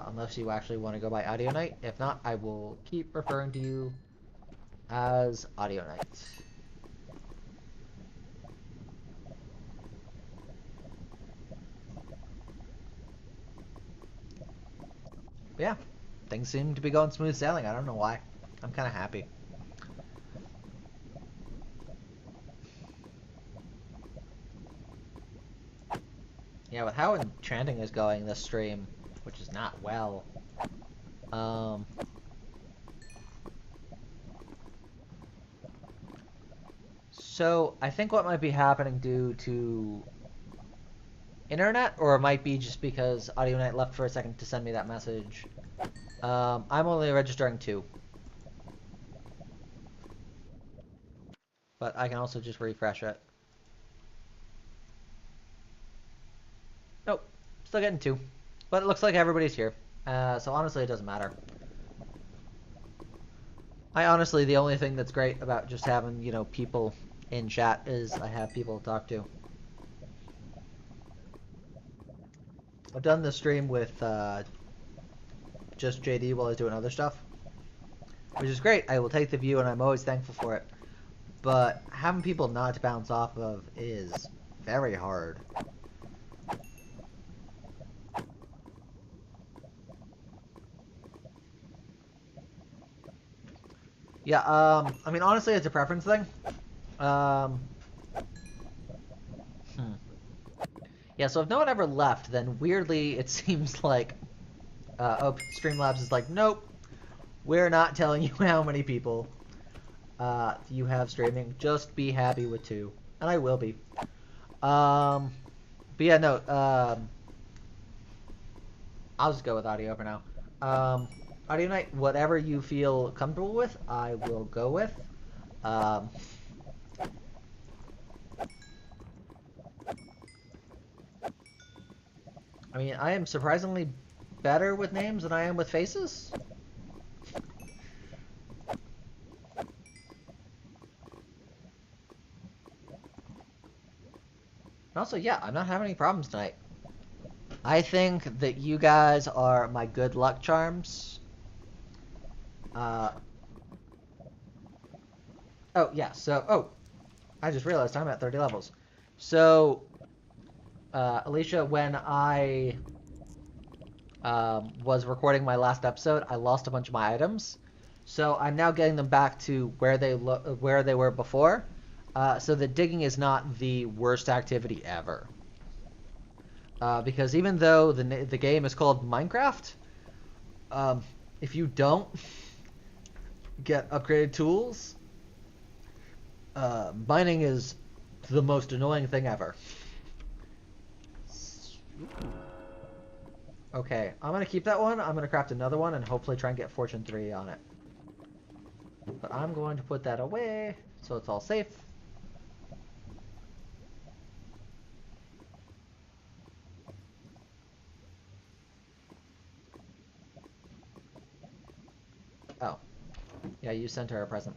[SPEAKER 1] unless you actually want to go by Audio Night. If not, I will keep referring to you as Audio Night. But yeah, things seem to be going smooth sailing. I don't know why. I'm kind of happy. Yeah, with how enchanting is going this stream, which is not well. So I think what might be happening due to internet, or it might be just because Audio Night left for a second to send me that message. I'm only registering 2. But I can also just refresh it. Nope, still getting 2. But it looks like everybody's here. So honestly, it doesn't matter. Honestly, the only thing that's great about just having, you know, people in chat is I have people to talk to. I've done the stream with just JD while I was doing other stuff, which is great. I will take the view, and I'm always thankful for it. But having people not to bounce off of is very hard. Yeah, I mean, honestly, it's a preference thing. Yeah, so if no one ever left, then weirdly, it seems like Streamlabs is like, nope, we're not telling you how many people you have streaming. Just be happy with 2. And I will be. But yeah, no, I'll just go with audio for now. Audio Night, whatever you feel comfortable with, I will go with. I mean, I am surprisingly better with names than I am with faces. And also, yeah, I'm not having any problems tonight. I think that you guys are my good luck charms. Oh, yeah, so, I just realized I'm at 30 levels. So, Alicia, when I was recording my last episode, I lost a bunch of my items. So I'm now getting them back to where they were before. So that digging is not the worst activity ever. Because even though the game is called Minecraft, if you don't get upgraded tools, mining is the most annoying thing ever. Okay, I'm gonna keep that one. I'm gonna craft another one and hopefully try and get Fortune 3 on it. But I'm going to put that away so it's all safe. Oh. Yeah, you sent her a present.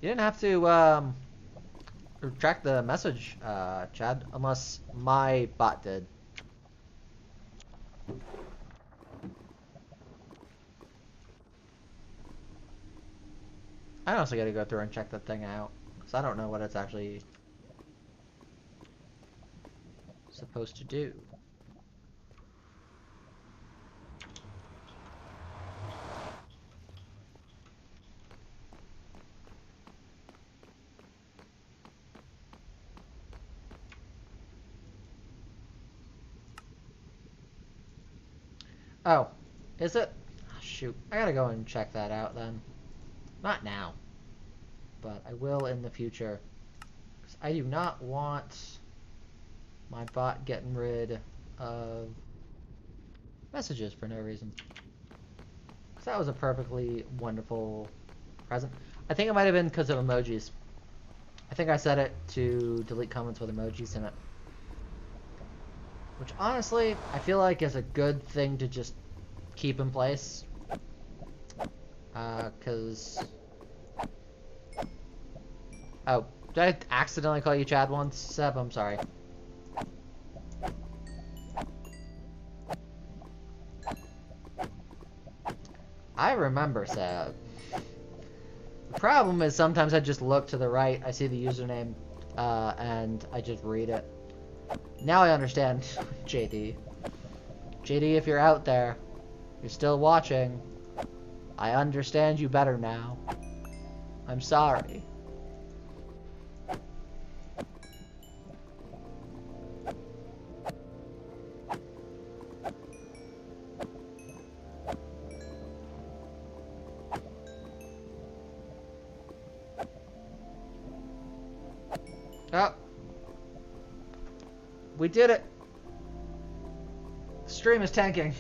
[SPEAKER 1] You didn't have to retract the message, Chad, unless my bot did. I also gotta go through and check that thing out, because I don't know what it's actually supposed to do. Oh, is it? Oh, shoot, I gotta go and check that out then. Not now, but I will in the future. Because I do not want my bot getting rid of messages for no reason. Because that was a perfectly wonderful present. I think it might have been because of emojis. I think I set it to delete comments with emojis in it. Which honestly, I feel like is a good thing to just keep in place. Because Oh, did I accidentally call you Chad once? Seb, I'm sorry. I remember Seb. The problem is sometimes I just look to the right, I see the username, and I just read it. Now I understand, JD. JD, if you're out there, you're still watching, I understand you better now. I'm sorry. Oh. We did it. The stream is tanking.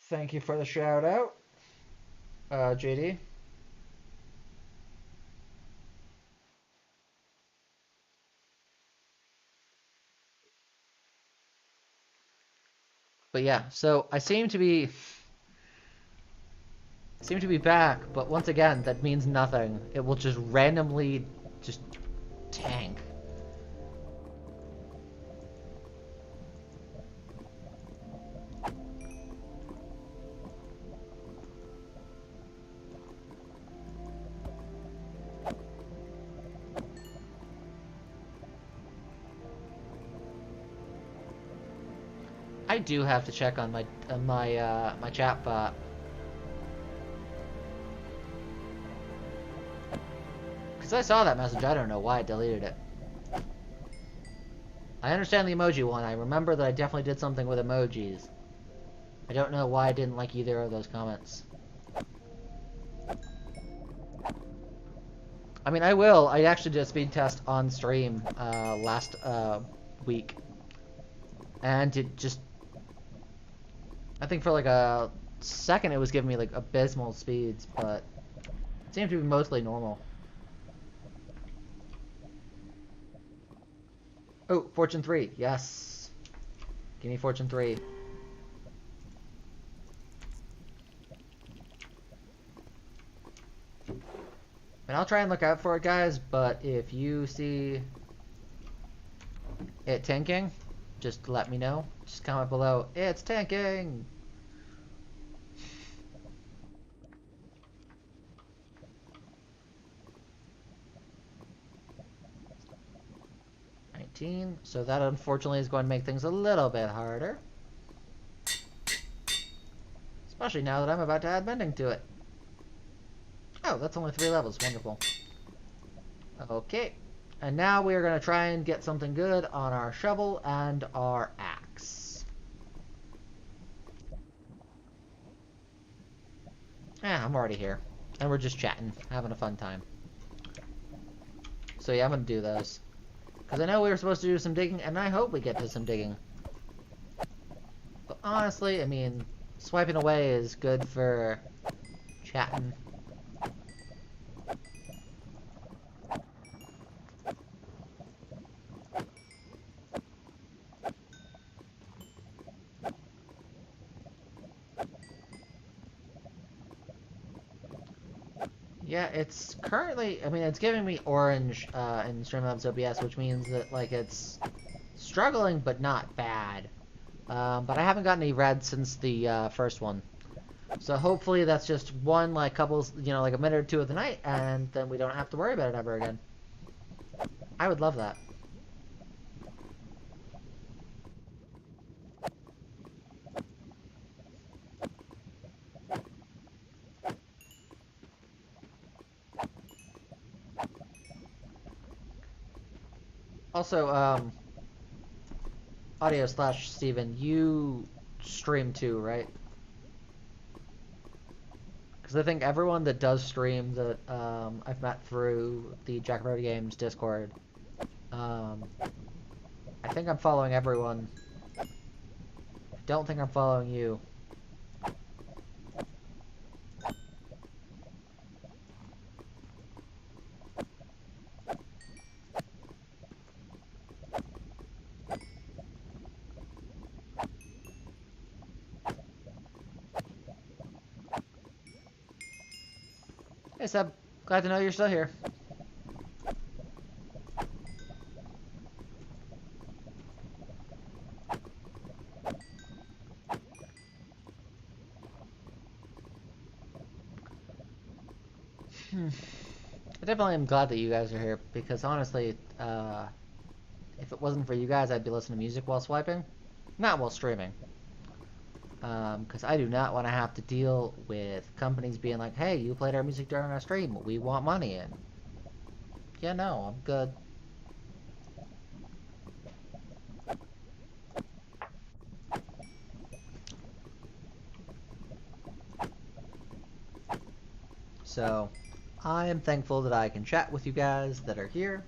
[SPEAKER 1] Thank you for the shout out, JD. But yeah, so I seem to be back, but once again, that means nothing. It will just randomly just tank. I do have to check on my chat bot. Because I saw that message, I don't know why I deleted it. I understand the emoji one. I remember that I definitely did something with emojis. I don't know why I didn't like either of those comments. I mean, I will. I actually did a speed test on stream last week. And it just... I think for like a second it was giving me like abysmal speeds, but it seemed to be mostly normal. Oh, Fortune 3. Yes. Give me Fortune 3. And I'll try and look out for it, guys, but if you see it tanking, just let me know. Just comment below, it's tanking! So that unfortunately is going to make things a little bit harder. Especially now that I'm about to add mending to it. Oh, that's only 3 levels. Wonderful. Okay. And now we are going to try and get something good on our shovel and our axe. I'm already here. And we're just chatting, having a fun time. So yeah, I'm going to do those. Because I know we were supposed to do some digging, and I hope we get to some digging. But honestly, I mean, swiping away is good for chatting. Yeah, it's currently, I mean, it's giving me orange in Streamlabs OBS, which means that, like, it's struggling, but not bad. But I haven't gotten any red since the first one. So hopefully that's just one, like, like a minute or two of the night, and then we don't have to worry about it ever again. I would love that. Also, Audio slash Steven, you stream too, right? Because I think everyone that does stream that I've met through the Jack Brody Games Discord, um, I think I'm following everyone. I don't think I'm following you. Hey Seb, glad to know you're still here. I definitely am glad that you guys are here, because honestly, if it wasn't for you guys, I'd be listening to music while swiping. Not while streaming. Because I do not want to have to deal with companies being like, hey, you played our music during our stream, we want money in. Yeah, no, I'm good. So, I am thankful that I can chat with you guys that are here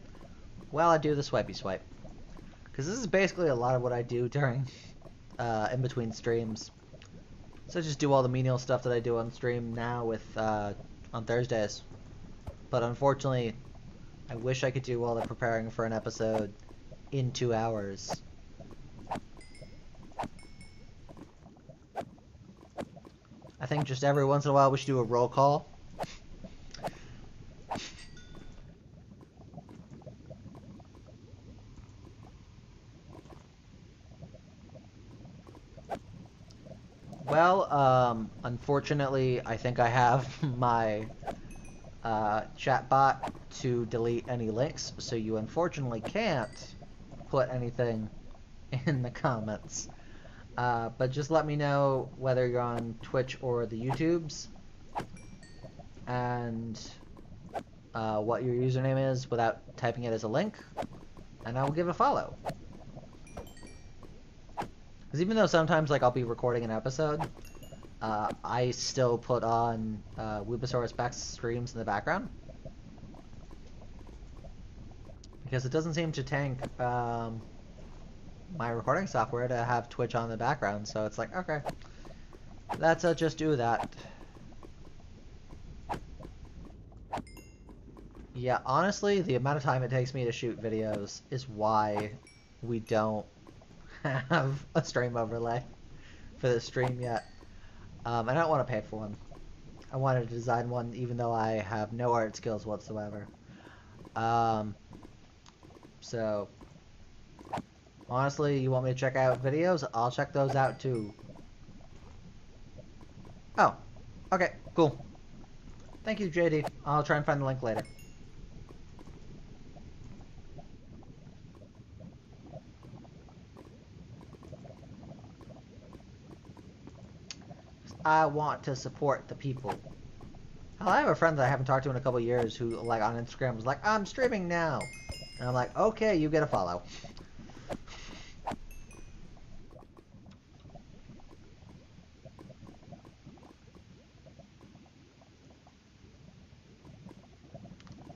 [SPEAKER 1] while I do the swipey swipe. Because this is basically a lot of what I do during, in between streams. So I just do all the menial stuff that I do on stream now with, on Thursdays. But unfortunately, I wish I could do all the preparing for an episode in 2 hours. I think just every once in a while we should do a roll call. Well, unfortunately, I think I have my chat bot to delete any links, so you unfortunately can't put anything in the comments. But just let me know whether you're on Twitch or the YouTubes, and what your username is without typing it as a link, and I will give a follow. Because even though sometimes like I'll be recording an episode, I still put on Weebasaurus Beck's streams in the background. Because it doesn't seem to tank my recording software to have Twitch on the background, so it's like, okay, let's just do that. Yeah, honestly, the amount of time it takes me to shoot videos is why we don't have a stream overlay for the stream yet. I don't want to pay for one. I wanted to design one even though I have no art skills whatsoever. So, honestly, you want me to check out videos? I'll check those out too. Oh, okay, cool. Thank you, JD. I'll try and find the link later. I want to support the people. Hell, I have a friend that I haven't talked to in a couple years who, like, on Instagram was like, I'm streaming now. And I'm like, okay, you get a follow.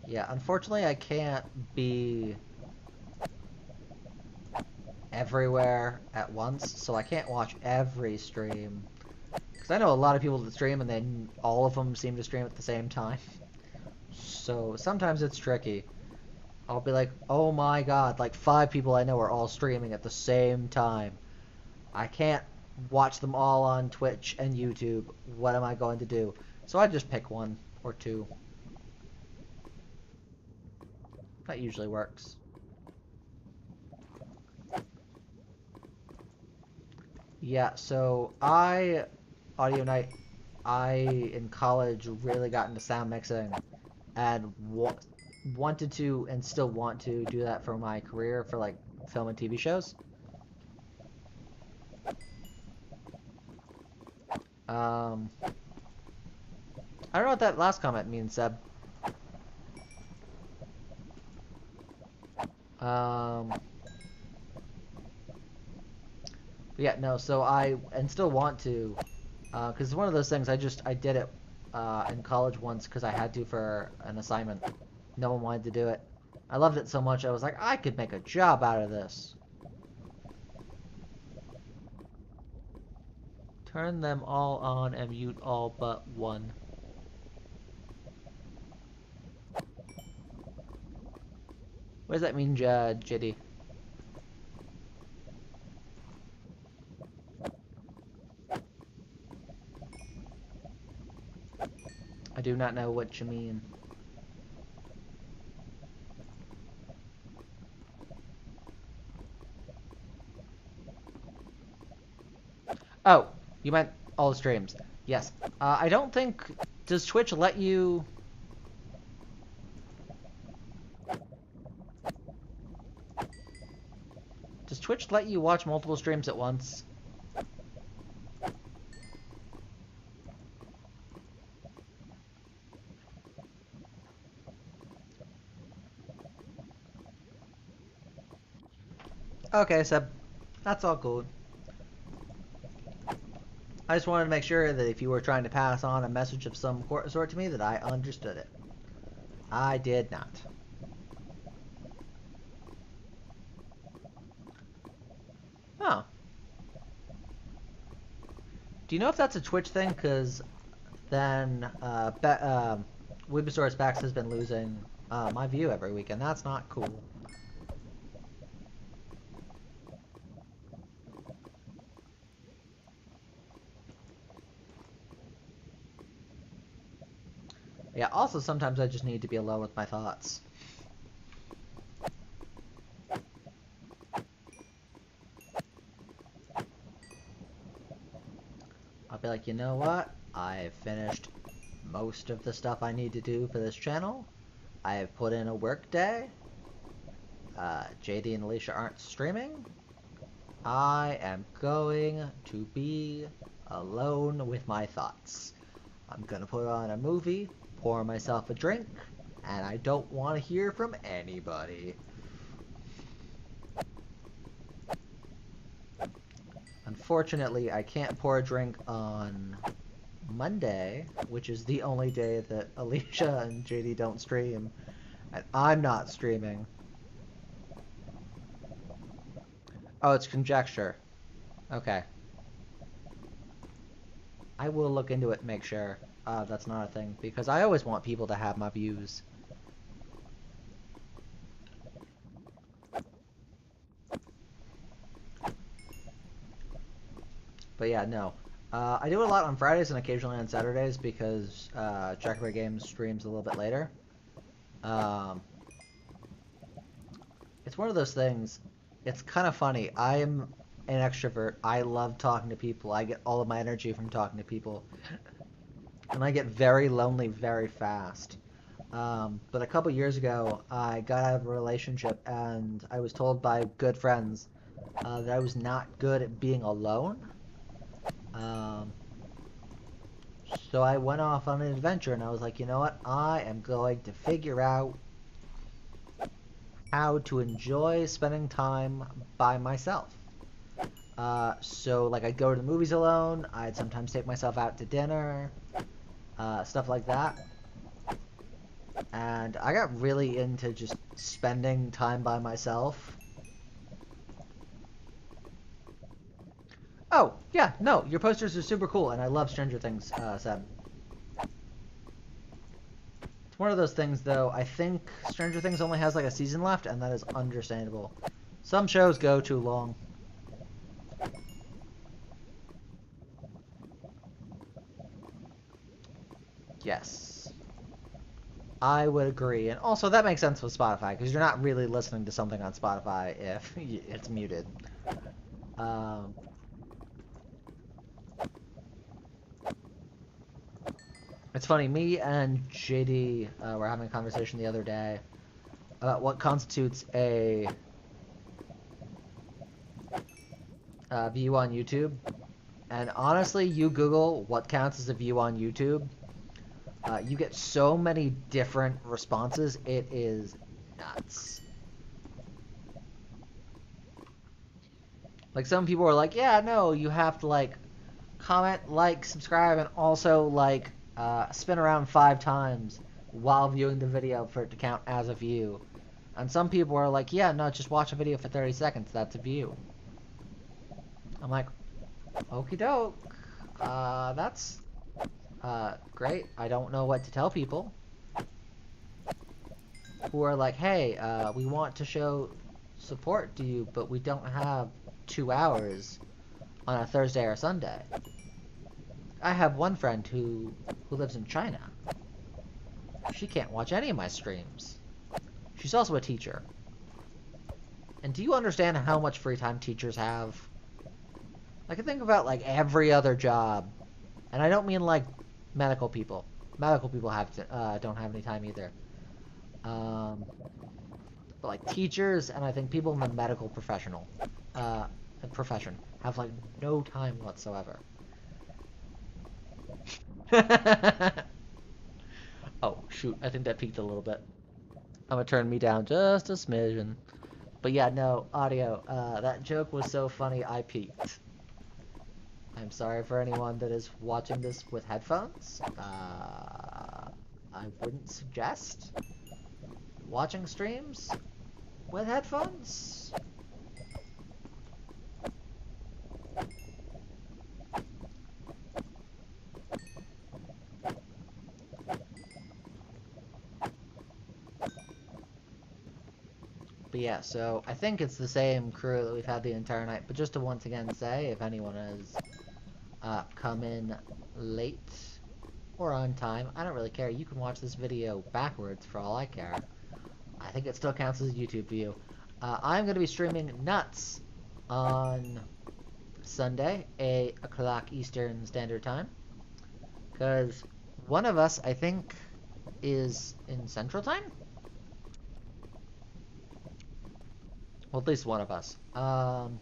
[SPEAKER 1] Yeah, unfortunately, I can't be everywhere at once, so I can't watch every stream. Because I know a lot of people that stream, and then all of them seem to stream at the same time. So sometimes it's tricky. I'll be like, oh my god, like 5 people I know are all streaming at the same time. I can't watch them all on Twitch and YouTube. What am I going to do? So I just pick 1 or 2. That usually works. Yeah, so Audio Night, in college, really got into sound mixing and wanted to and still want to do that for my career for, like, film and TV shows. I don't know what that last comment means, Seb. Yeah, no, so and still want to, because it's one of those things, I did it in college once because I had to for an assignment. No one wanted to do it. I loved it so much, I was like, I could make a job out of this. Turn them all on and mute all but one. What does that mean, JD? I do not know what you mean. Oh, you meant all streams. Yes. I don't think... Does Twitch let you... Does Twitch let you watch multiple streams at once? Okay, Seb. That's all cool. I just wanted to make sure that if you were trying to pass on a message of some sort to me, that I understood it. I did not. Oh. Do you know if that's a Twitch thing? Because then Webasaurus Bax has been losing my view every week, and that's not cool. Yeah, also sometimes I just need to be alone with my thoughts. I'll be like, you know what? I've finished most of the stuff I need to do for this channel. I have put in a work day. JD and Alicia aren't streaming. I am going to be alone with my thoughts. I'm gonna put on a movie, pour myself a drink, and I don't want to hear from anybody. Unfortunately, I can't pour a drink on Monday, which is the only day that Alicia and JD don't stream, and I'm not streaming. Oh, it's conjecture. Okay. I will look into it and make sure that's not a thing, because I always want people to have my views. But yeah, no. I do it a lot on Fridays and occasionally on Saturdays because Checkerboard Games streams a little bit later. It's one of those things. It's kind of funny. I'm an extrovert. I love talking to people. I get all of my energy from talking to people. And I get very lonely very fast. But a couple years ago, I got out of a relationship and I was told by good friends that I was not good at being alone. So I went off on an adventure and I was like, you know what? I am going to figure out how to enjoy spending time by myself. So like I'd go to the movies alone, I'd sometimes take myself out to dinner, stuff like that. And I got really into just spending time by myself. Oh, yeah, no, your posters are super cool, and I love Stranger Things, Seb. It's one of those things, though, I think Stranger Things only has like a season left, and that is understandable. Some shows go too long. Yes. I would agree, and also that makes sense with Spotify, because you're not really listening to something on Spotify if it's muted. It's funny, me and JD were having a conversation the other day about what constitutes a view on YouTube. And honestly, you Google what counts as a view on YouTube, you get so many different responses, it is nuts. Like, some people are like, yeah, no, you have to, like, comment, like, subscribe, and also, like, spin around 5 times while viewing the video for it to count as a view. And some people are like, yeah, no, just watch a video for 30 seconds, that's a view. I'm like, okie doke. That's great. I don't know what to tell people who are like, hey, we want to show support to you, but we don't have 2 hours on a Thursday or Sunday. I have one friend who lives in China. She can't watch any of my streams. She's also a teacher. And do you understand how much free time teachers have? Like, I think about, like, every other job. And I don't mean, like, medical people. Medical people don't have any time either. But, like, teachers and I think people in the medical profession have, like, no time whatsoever. Oh, shoot. I think that peaked a little bit. I'm gonna turn me down just a smidgen. But yeah, no, audio. That joke was so funny, I peaked. I'm sorry for anyone that is watching this with headphones. I wouldn't suggest watching streams with headphones. But yeah, so I think it's the same crew that we've had the entire night. But just to once again say, if anyone has come in late or on time, I don't really care. You can watch this video backwards for all I care. I think it still counts as a YouTube view. I'm going to be streaming nuts on Sunday, 8 o'clock Eastern Standard Time. Because one of us, I think, is in Central Time? Well, at least one of us. And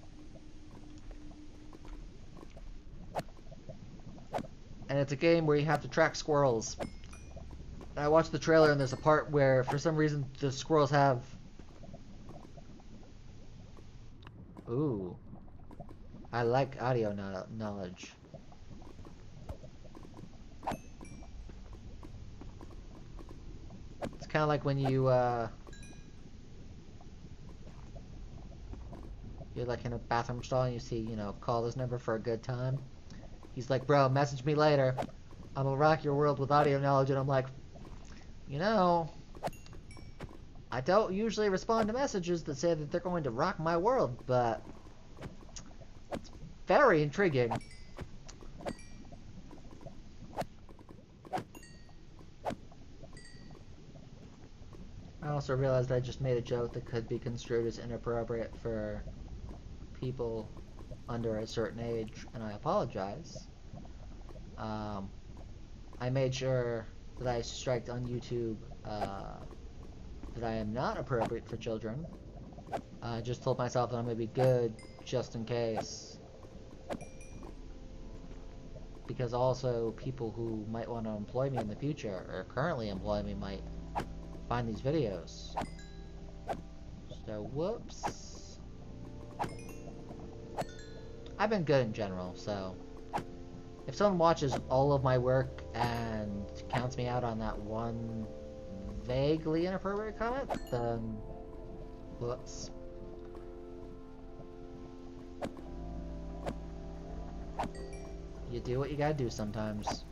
[SPEAKER 1] it's a game where you have to track squirrels. I watched the trailer and there's a part where, for some reason, the squirrels have... Ooh. I like audio knowledge. It's kind of like when you're like in a bathroom stall and you see, you know, call this number for a good time. He's like, bro, message me later. I'm gonna rock your world with audio knowledge. And I'm like, you know, I don't usually respond to messages that say that they're going to rock my world, but it's very intriguing. I also realized I just made a joke that could be construed as inappropriate for people under a certain age, and I apologize. I made sure that I striked on YouTube that I am not appropriate for children. I just told myself that I'm going to be good just in case. Because also people who might want to employ me in the future, or currently employ me, might find these videos. So, whoops. I've been good in general, so if someone watches all of my work and counts me out on that one vaguely inappropriate comment, then whoops. You do what you gotta do sometimes.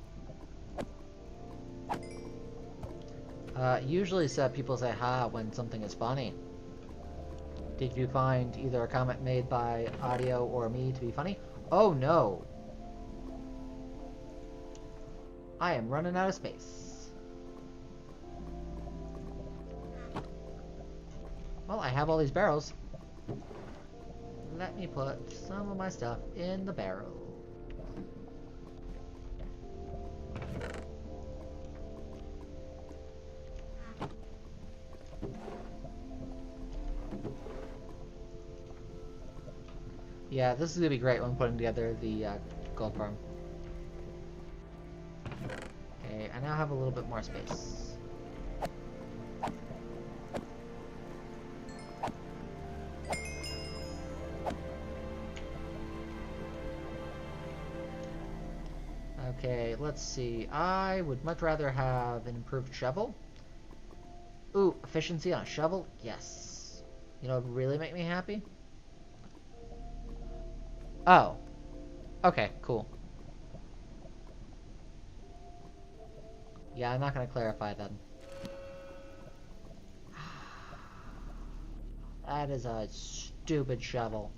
[SPEAKER 1] Usually people say ha when something is funny. Did you find either a comment made by audio or me to be funny? Oh no! I am running out of space. Well, I have all these barrels. Let me put some of my stuff in the barrel. Yeah, this is gonna be great when putting together the gold farm. Okay, I now have a little bit more space. Okay, let's see. I would much rather have an improved shovel. Ooh, efficiency on a shovel? Yes. You know what would really make me happy? Oh. Okay, cool. Yeah, I'm not gonna clarify then. That is a stupid shovel.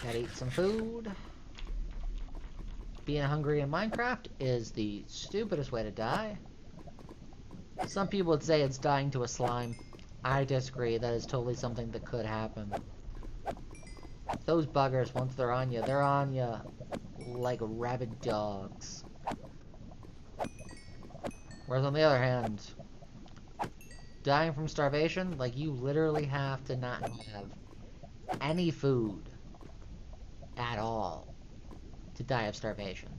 [SPEAKER 1] Gotta eat some food. Being hungry in Minecraft is the stupidest way to die. Some people would say it's dying to a slime. I disagree. That is totally something that could happen. Those buggers, once they're on you like rabid dogs. Whereas on the other hand, dying from starvation, like you literally have to not have any food at all to die of starvation.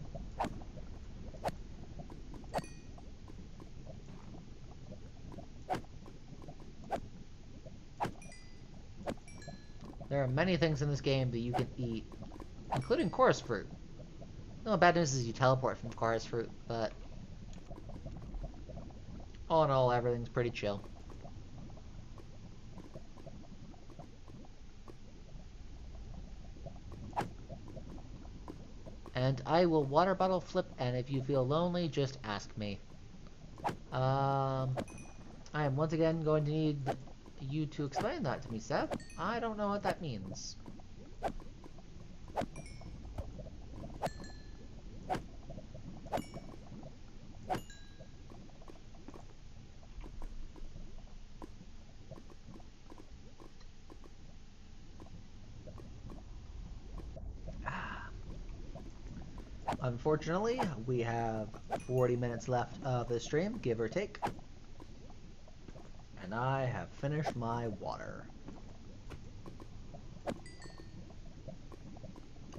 [SPEAKER 1] There are many things in this game that you can eat, including chorus fruit. No, bad news is you teleport from chorus fruit, but all in all, everything's pretty chill. And I will water bottle flip, and if you feel lonely, just ask me. I am once again going to need you to explain that to me, Seth. I don't know what that means. Unfortunately, we have 40 minutes left of the stream, give or take. And I have finished my water.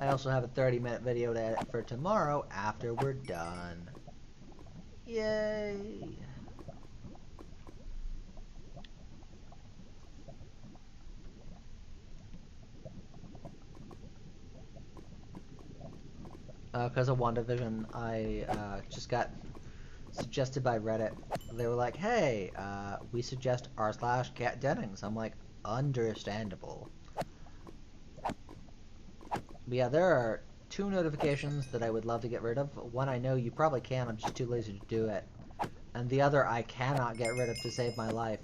[SPEAKER 1] I also have a 30-minute video to edit for tomorrow after we're done. Yay! Because of WandaVision, I just got suggested by Reddit. They were like, hey, we suggest r/Cat Dennings. I'm like, understandable. But yeah, there are 2 notifications that I would love to get rid of. One I know you probably can, I'm just too lazy to do it. And the other I cannot get rid of to save my life.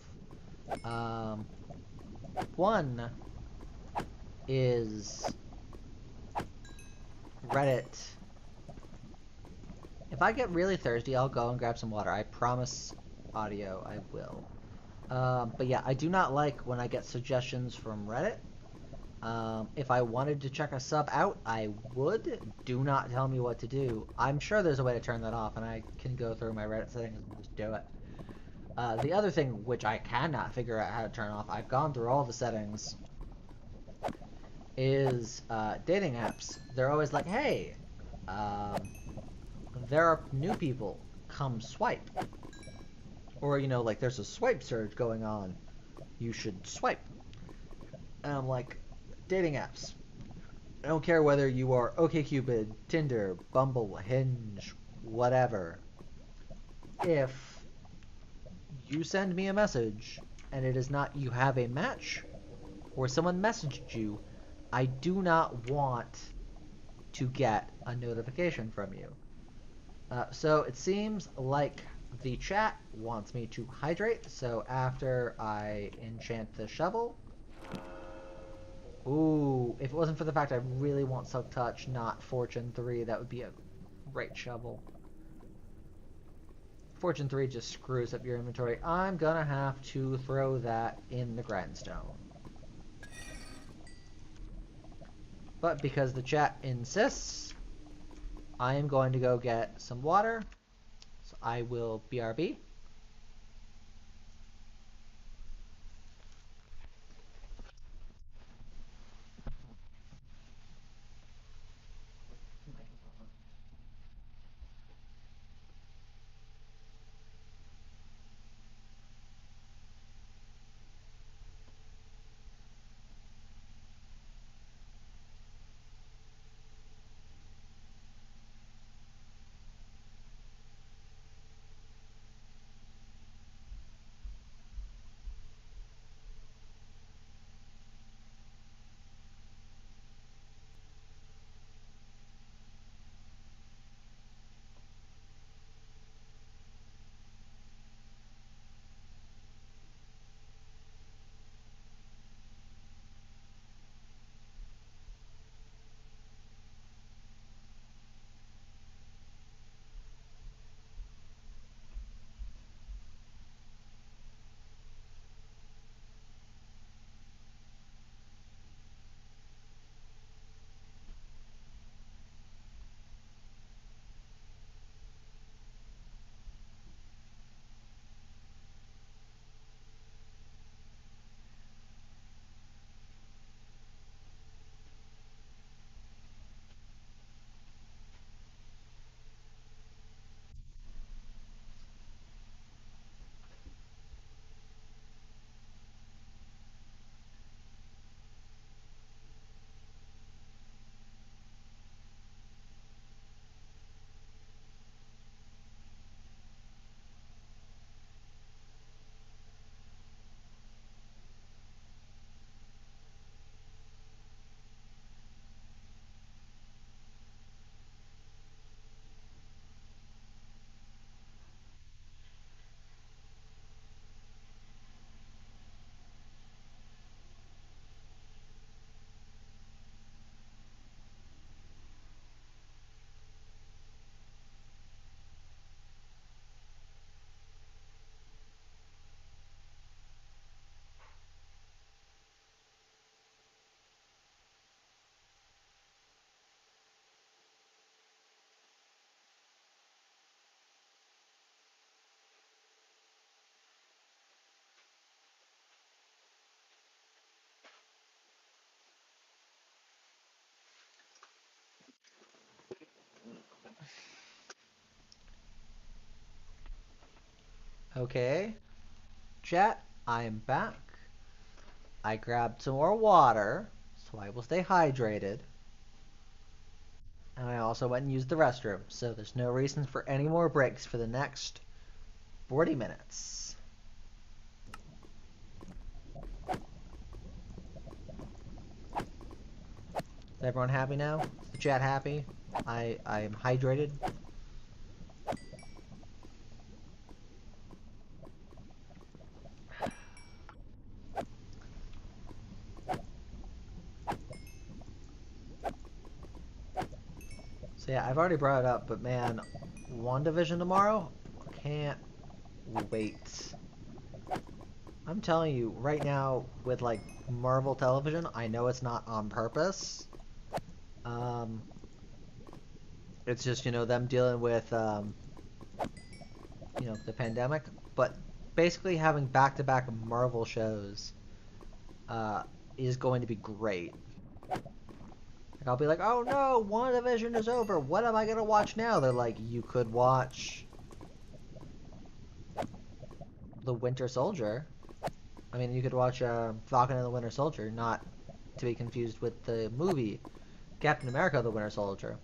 [SPEAKER 1] One is Reddit. If I get really thirsty, I'll go and grab some water. I promise, audio, I will. But yeah, I do not like when I get suggestions from Reddit. If I wanted to check a sub out, I would. Do not tell me what to do. I'm sure there's a way to turn that off, and I can go through my Reddit settings and just do it. The other thing, which I cannot figure out how to turn off, I've gone through all the settings, is dating apps. They're always like, hey, there are new people, come swipe. Or, you know, like there's a swipe surge going on. You should swipe. And I'm like, dating apps. I don't care whether you are OkCupid, Tinder, Bumble, Hinge, whatever. If you send me a message and it is not you have a match or someone messaged you, I do not want to get a notification from you. So it seems like the chat wants me to hydrate, so after I enchant the shovel... Ooh, if it wasn't for the fact I really want Silk Touch, not Fortune 3, that would be a great shovel. Fortune 3 just screws up your inventory. I'm gonna have to throw that in the grindstone. But because the chat insists, I am going to go get some water. So I will BRB. Okay, chat, I am back. I grabbed some more water, so I will stay hydrated. And I also went and used the restroom, so there's no reason for any more breaks for the next 40 minutes. Is everyone happy now? Is the chat happy? I am hydrated. So yeah, I've already brought it up, but man, WandaVision tomorrow? Can't wait. I'm telling you, right now, with like Marvel television, I know it's not on purpose. It's just, you know, them dealing with, you know, the pandemic. But basically having back-to-back Marvel shows is going to be great. Like, I'll be like, oh no, WandaVision is over. What am I going to watch now? They're like, you could watch The Winter Soldier. I mean, you could watch Falcon and the Winter Soldier, not to be confused with the movie Captain America: The Winter Soldier.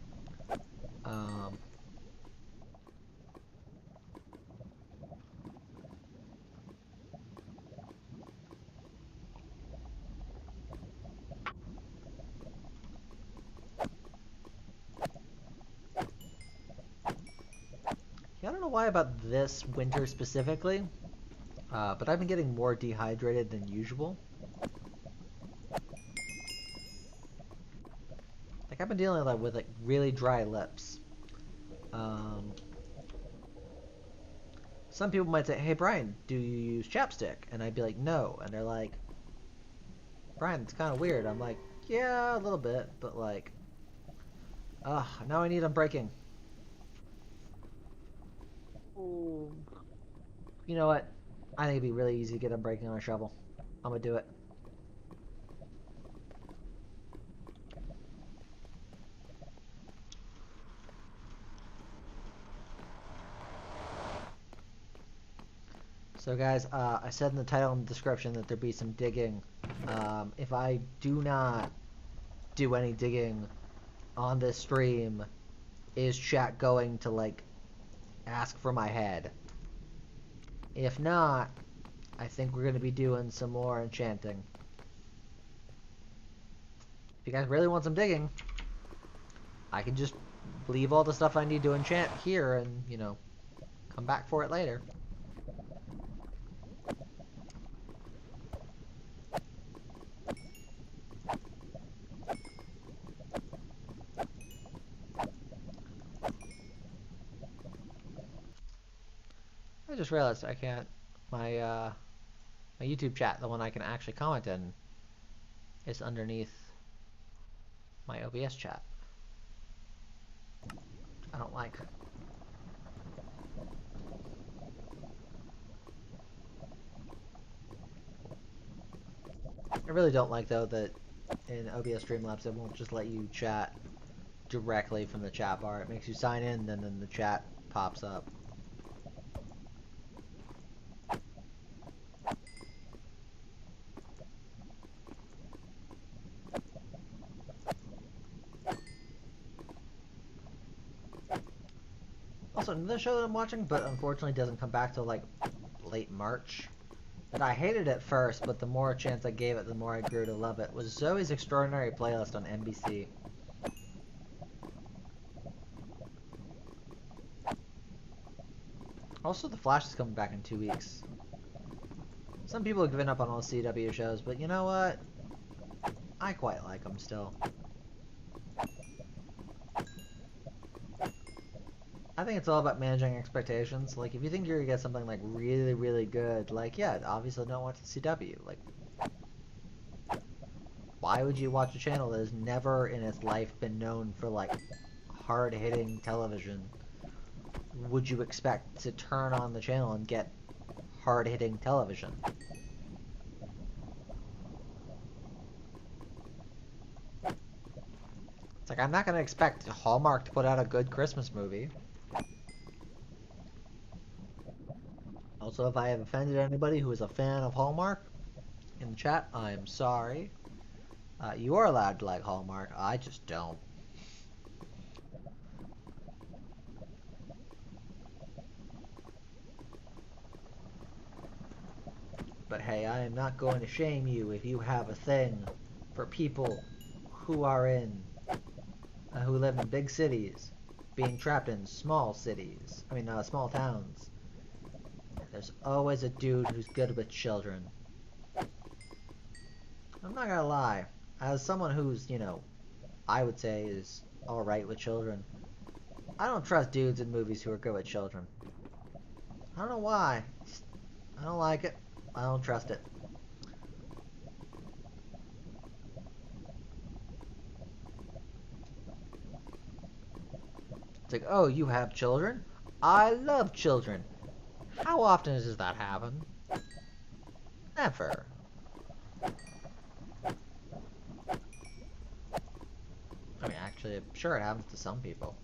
[SPEAKER 1] Yeah, I don't know why about this winter specifically, but I've been getting more dehydrated than usual. Like, I've been dealing with like really dry lips. Some people might say, hey Brian, do you use chapstick? And I'd be like, no. And they're like, Brian, it's kind of weird. I'm like, yeah, a little bit, but like, now I need unbreaking. Ooh. You know what? I think it'd be really easy to get unbreaking on a shovel. I'm gonna do it. So guys, I said in the title and the description that there'd be some digging. If I do not do any digging on this stream, is chat going to like ask for my head? If not, I think we're going to be doing some more enchanting. If you guys really want some digging, I can just leave all the stuff I need to enchant here and, you know, come back for it later. I just realized I can't, my YouTube chat, the one I can actually comment in, is underneath my OBS chat. I don't like. I really don't like, though, that in OBS Streamlabs it won't just let you chat directly from the chat bar. It makes you sign in, and then the chat pops up. Also, another show that I'm watching, but unfortunately doesn't come back till like late March, that I hated at first, but the more chance I gave it, the more I grew to love it, was Zoe's Extraordinary Playlist on NBC. Also, The Flash is coming back in 2 weeks. Some people have given up on all CW shows, but you know what? I quite like them still. I think it's all about managing expectations. Like, if you think you're gonna get something like really, really good, like, yeah, obviously don't watch the CW. Like, why would you watch a channel that has never in its life been known for like hard-hitting television? Would you expect to turn on the channel and get hard-hitting television? It's like, I'm not gonna expect Hallmark to put out a good Christmas movie. Also, if I have offended anybody who is a fan of Hallmark in the chat, I'm sorry. You are allowed to like Hallmark. I just don't. But hey, I am not going to shame you if you have a thing for people who are in, who live in big cities, being trapped in small cities. Small towns. There's always a dude who's good with children. I'm not gonna lie. As someone who's, I would say is alright with children, I don't trust dudes in movies who are good with children. I don't know why. I don't like it. I don't trust it. It's like, oh, you have children? I love children. How often does that happen? Never. Actually, I'm sure it happens to some people.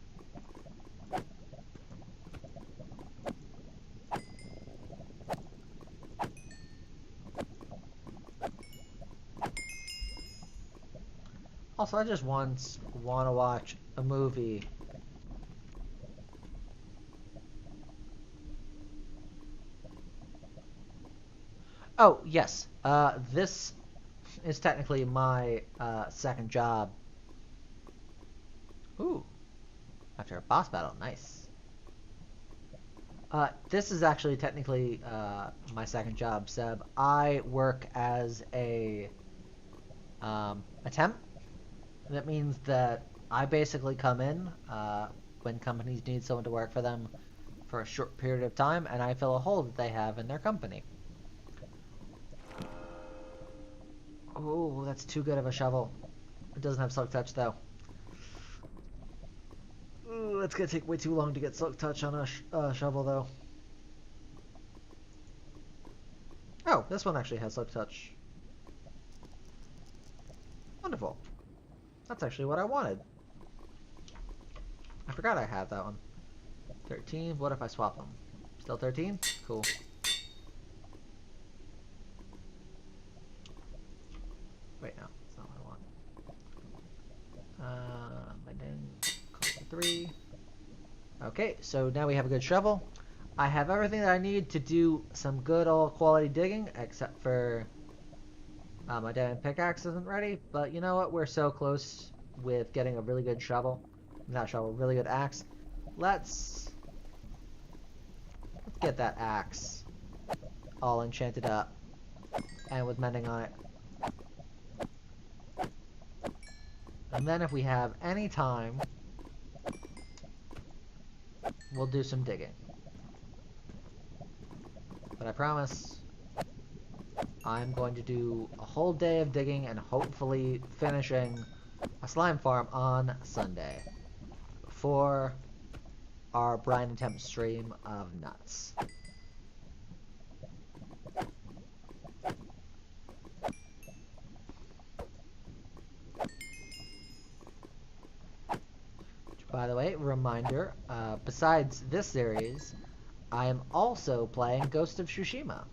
[SPEAKER 1] Also, I just once want to watch a movie. Oh, yes. This is technically my second job. Ooh. After a boss battle. Nice. This is actually technically my second job, Seb. I work as a temp. That means that I basically come in when companies need someone to work for them for a short period of time, and I fill a hole that they have in their company. Oh, that's too good of a shovel. It doesn't have silk touch, though. Ooh, it's gonna take way too long to get silk touch on a shovel, though. Oh, this one actually has silk touch. Wonderful. That's actually what I wanted. I forgot I had that one. 13. What if I swap them? Still 13? Cool. Wait, no. That's not what I want. My name. Call it 3. Okay, so now we have a good shovel. I have everything that I need to do some good old quality digging, except for my diamond pickaxe isn't ready. But you know what? We're so close with getting a really good shovel. Not shovel, really good axe. Let's get that axe all enchanted up and with mending on it. And then if we have any time, we'll do some digging. But I promise I'm going to do a whole day of digging and hopefully finishing a slime farm on Sunday for our Brian and Temp stream of nuts. By the way, reminder, besides this series, I am also playing Ghost of Tsushima.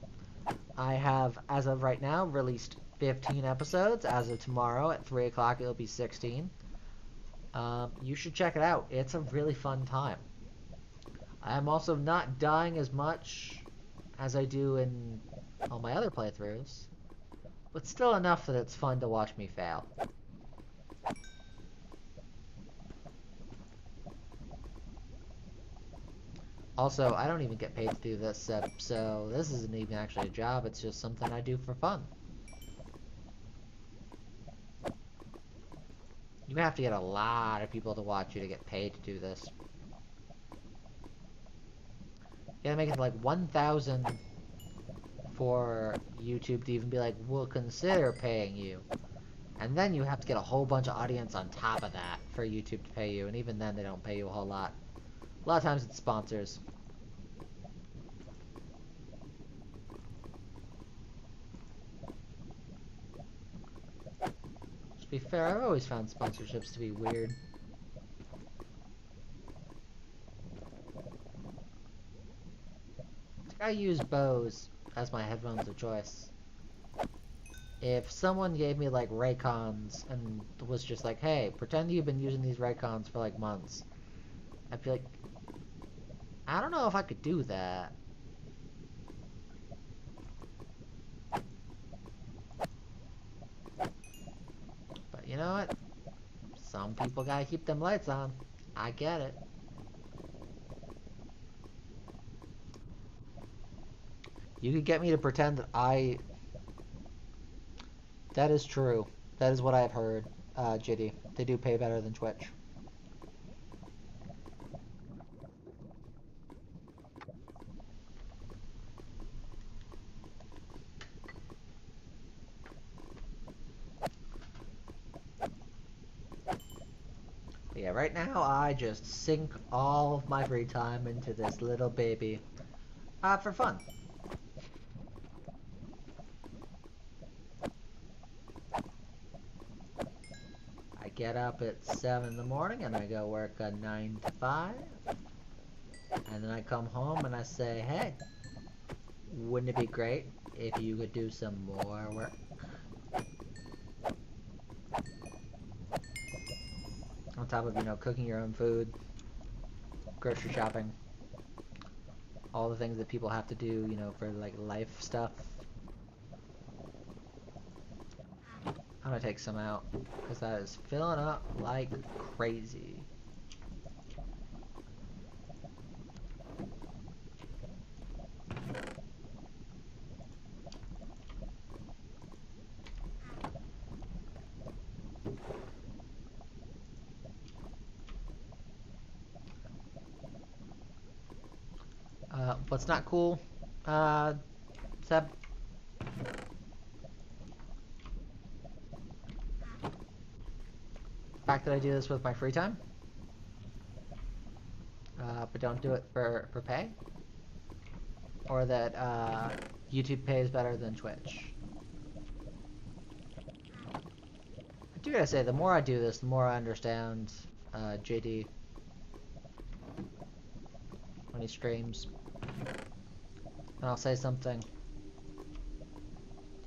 [SPEAKER 1] I have, as of right now, released 15 episodes. As of tomorrow at 3 o'clock, it'll be 16. You should check it out. It's a really fun time. I'm also not dying as much as I do in all my other playthroughs, but still enough that it's fun to watch me fail. Also, I don't even get paid to do this, so this isn't even actually a job, it's just something I do for fun. You have to get a lot of people to watch you to get paid to do this. You gotta make it like 1,000 for YouTube to even be like, we'll consider paying you. And then you have to get a whole bunch of audience on top of that for YouTube to pay you, and even then they don't pay you a whole lot. A lot of times it's sponsors. To be fair, I've always found sponsorships to be weird. I use Bose as my headphones of choice. If someone gave me like Raycons and was just like, hey, pretend you've been using these Raycons for like months, I'd be like, I don't know if I could do that. But you know what? Some people gotta keep them lights on. I get it. You could get me to pretend that I... That is true. That is what I've heard, JD. They do pay better than Twitch. But yeah, right now I just sink all of my free time into this little baby. For fun. I get up at 7 in the morning and I go work a 9 to 5. And then I come home and I say, hey, wouldn't it be great if you could do some more work? On top of, you know, cooking your own food, grocery shopping, all the things that people have to do, you know, for like life stuff. I'm gonna take some out because that is filling up like crazy. What's not cool, Seb? The fact that I do this with my free time, but don't do it for pay, or that YouTube pays better than Twitch. I do gotta say, the more I do this, the more I understand JD when he streams. And I'll say something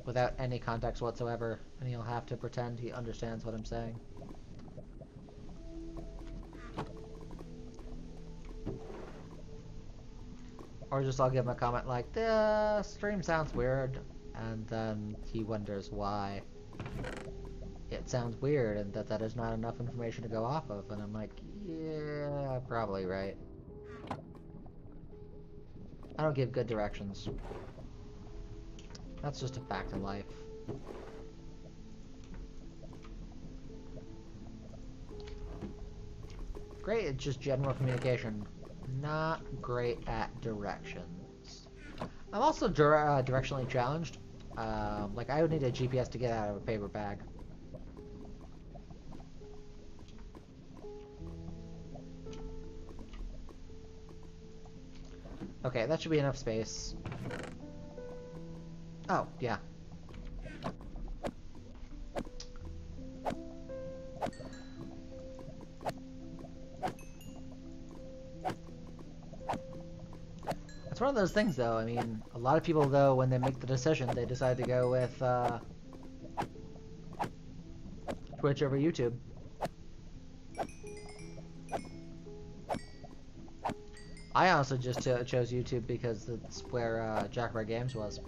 [SPEAKER 1] without any context whatsoever, and he'll have to pretend he understands what I'm saying. Or just I'll give him a comment like, the stream sounds weird, and then he wonders why it sounds weird and that is not enough information to go off of, and I'm like, yeah, probably right. I don't give good directions. That's just a fact of life. Great at just general communication. Not great at directions. I'm also directionally challenged. Like, I would need a GPS to get out of a paper bag. Okay, that should be enough space. Oh, yeah. It's one of those things, though. I mean, a lot of people, though, when they make the decision, they decide to go with Twitch over YouTube. I also just chose YouTube because that's where Jackpot Games was.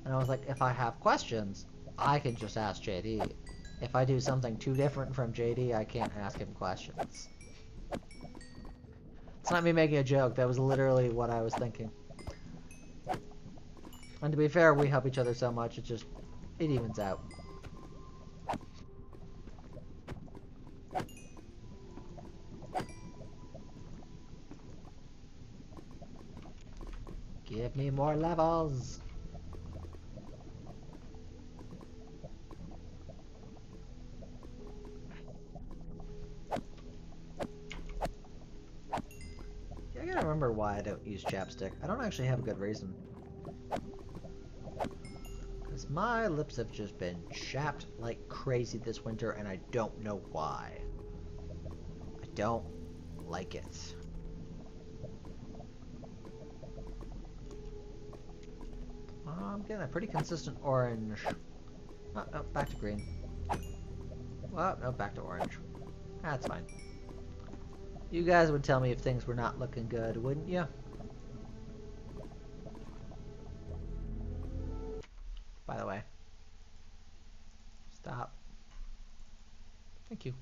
[SPEAKER 1] And I was like, if I have questions, I can just ask JD. If I do something too different from JD, I can't ask him questions. It's not me making a joke, that was literally what I was thinking. And to be fair, we help each other so much, it evens out. Give me more levels! Yeah, I gotta remember why I don't use chapstick. I don't actually have a good reason. Because my lips have just been chapped like crazy this winter, and I don't know why. I don't like it. I'm getting a pretty consistent orange. Oh, no, back to green. Well, no, back to orange. That's fine. You guys would tell me if things were not looking good, wouldn't you? By the way. Stop. Thank you.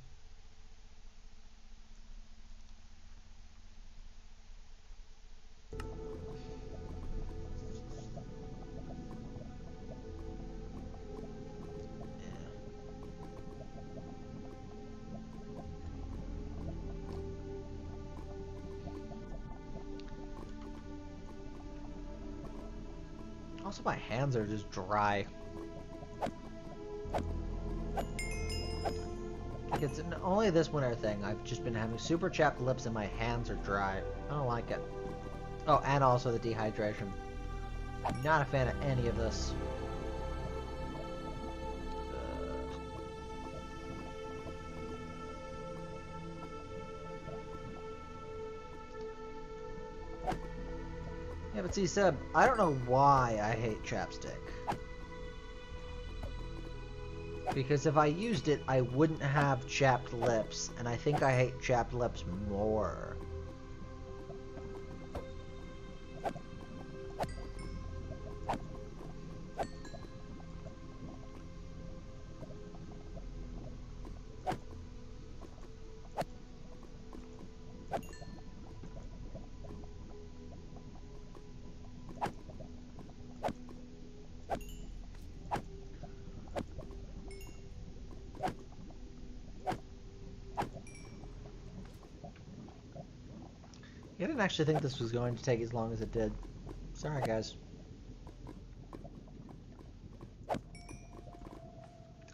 [SPEAKER 1] Also, my hands are just dry. Like, it's only this winter thing. I've just been having super chapped lips and my hands are dry. I don't like it. Oh, and also the dehydration. I'm not a fan of any of this. Yeah, but see, Seb, I don't know why I hate chapstick. Because if I used it, I wouldn't have chapped lips, and I think I hate chapped lips more. I didn't actually think this was going to take as long as it did. Sorry, guys.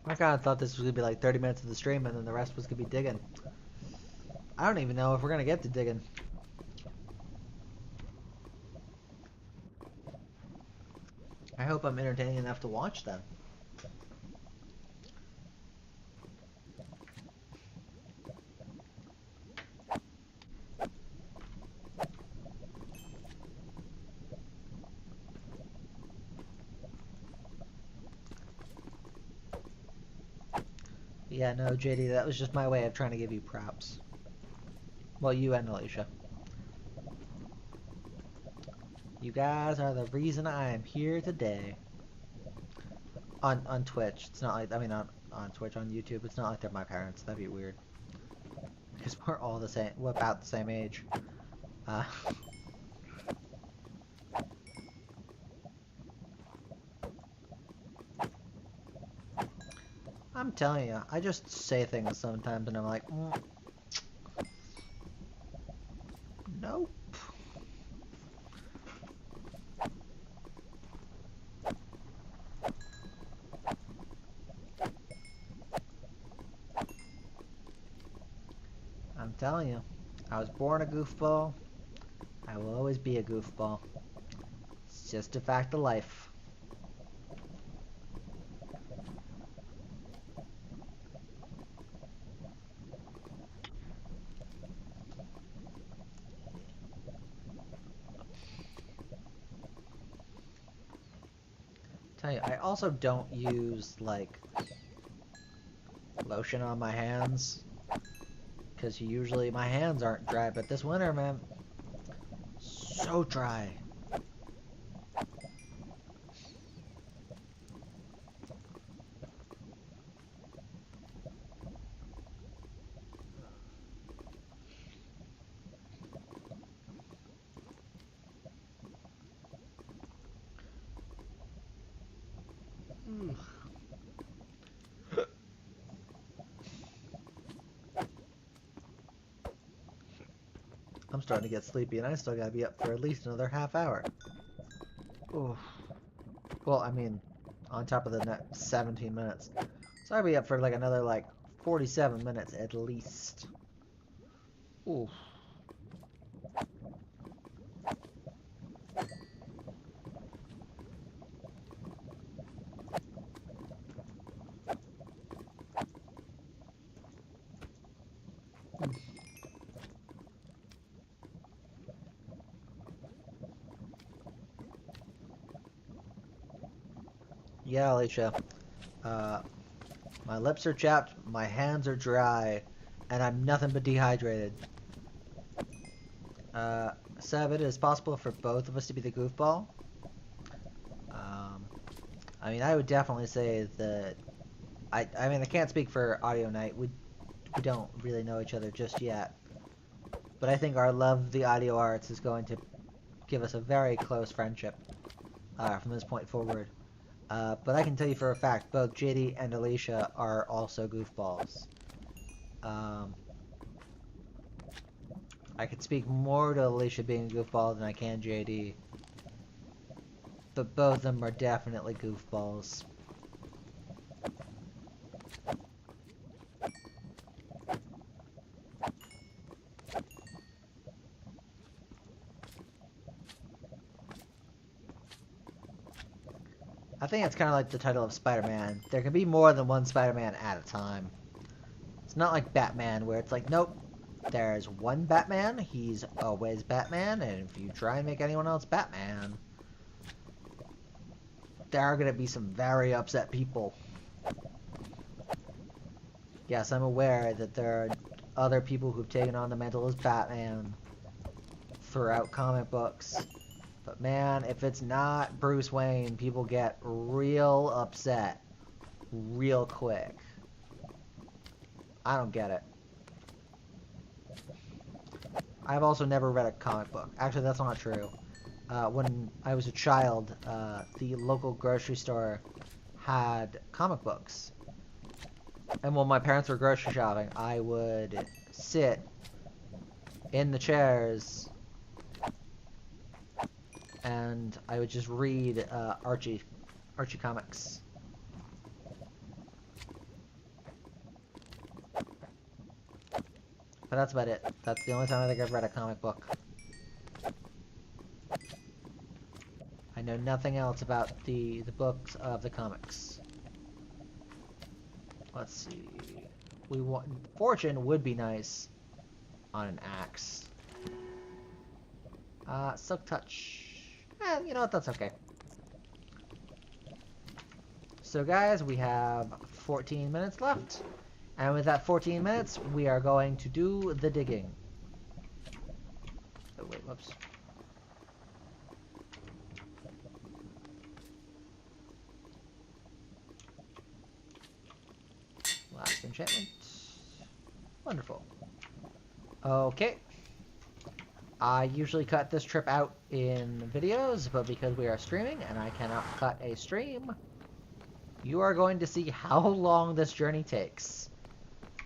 [SPEAKER 1] I kind of thought this was going to be like 30 minutes of the stream and then the rest was going to be digging. I don't even know if we're going to get to digging. I hope I'm entertaining enough to watch them. Yeah, no, JD, that was just my way of trying to give you props. Well, you and Alicia. You guys are the reason I am here today. On Twitch. It's not like, I mean, on Twitch, on YouTube, it's not like they're my parents. That'd be weird. Because we're all the same, we're about the same age. I'm telling you, I just say things sometimes and I'm like, nope. I'm telling you, I was born a goofball. I will always be a goofball. It's just a fact of life. Tell you, I also don't use like lotion on my hands because usually my hands aren't dry, but this winter, man, so dry. I'm starting to get sleepy and I still gotta be up for at least another half hour. Oof. Well, I mean, on top of the next 17 minutes. So I'll be up for like another like 47 minutes at least. Oof. Yeah, Alicia. My lips are chapped, my hands are dry, and I'm nothing but dehydrated. Seb, it is possible for both of us to be the goofball. I mean, I would definitely say that I mean, I can't speak for Audio Night. We don't really know each other just yet. But I think our love of the audio arts is going to give us a very close friendship from this point forward. But I can tell you for a fact, both JD and Alicia are also goofballs. I could speak more to Alicia being a goofball than I can JD. But both of them are definitely goofballs. I think it's kind of like the title of Spider-Man. There can be more than one Spider-Man at a time. It's not like Batman, where it's like, nope, there's one Batman, he's always Batman, and if you try and make anyone else Batman, there are going to be some very upset people. Yes, I'm aware that there are other people who've taken on the mantle as Batman throughout comic books. But man, if it's not Bruce Wayne, people get real upset real quick. I don't get it. I've also never read a comic book. Actually, that's not true. When I was a child, the local grocery store had comic books. And when my parents were grocery shopping, I would sit in the chairs and I would just read Archie comics. But that's about it. That's the only time I think I've read a comic book. I know nothing else about the books of the comics. Let's see. We want Fortune would be nice on an axe. Silk Touch. You know what? That's okay. So guys, we have 14 minutes left. And with that 14 minutes, we are going to do the digging. Oh, wait, whoops. Last enchantment. Wonderful. Okay. I usually cut this trip out in videos, but because we are streaming and I cannot cut a stream, you are going to see how long this journey takes.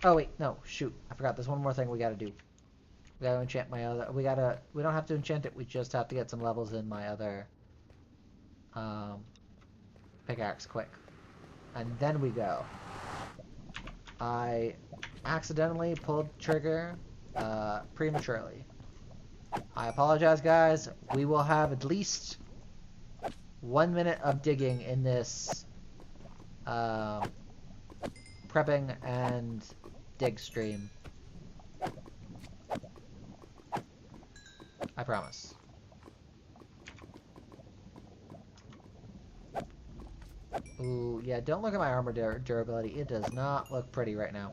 [SPEAKER 1] Oh wait, no, shoot. I forgot there's one more thing we gotta do. We gotta enchant my other... We don't have to enchant it, we just have to get some levels in my other... pickaxe quick. And then we go. I accidentally pulled the trigger, prematurely. I apologize, guys. We will have at least 1 minute of digging in this, prepping and dig stream. I promise. Ooh, yeah, don't look at my armor durability. It does not look pretty right now.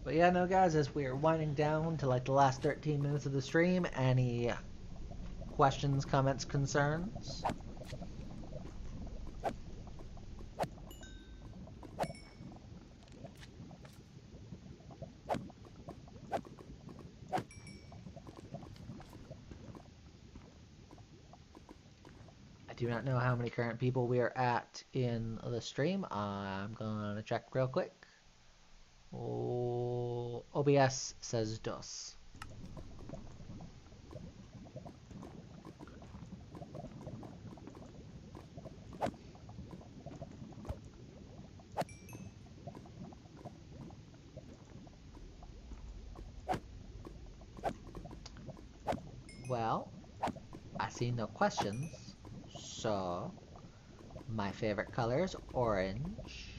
[SPEAKER 1] But yeah, no guys, as we are winding down to like the last 13 minutes of the stream, any questions, comments, concerns? I do not know how many current people we are at in the stream. I'm gonna check real quick. Oh, OBS says dos. Well, I see no questions, So, my favorite color is orange.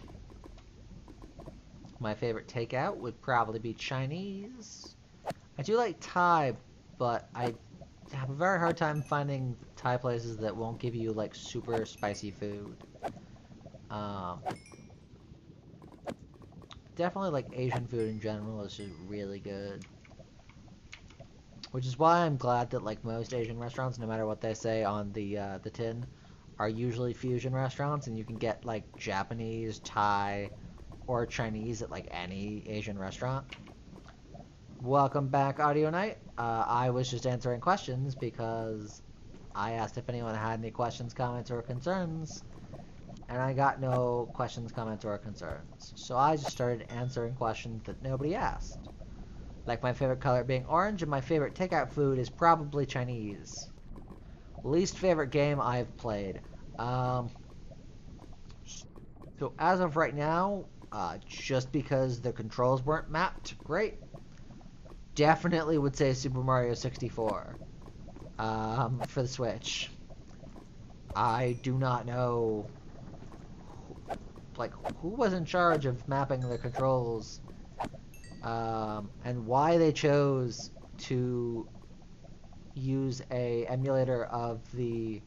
[SPEAKER 1] My favorite takeout would probably be Chinese. I do like Thai, but I have a very hard time finding Thai places that won't give you like super spicy food. Um, Definitely like Asian food in general is just really good. Which is why I'm glad that like most Asian restaurants, no matter what they say on the tin, are usually fusion restaurants, and you can get like Japanese, Thai, or Chinese at like any Asian restaurant. Welcome back, Audio Night. I was just answering questions because I asked if anyone had any questions, comments, or concerns, and I got no questions, comments, or concerns. So I just started answering questions that nobody asked. Like my favorite color being orange, and my favorite takeout food is probably Chinese. Least favorite game I've played. So as of right now, just because the controls weren't mapped great, definitely would say Super Mario 64 for the Switch. I do not know, like, who was in charge of mapping the controls, and why they chose to use a emulator of the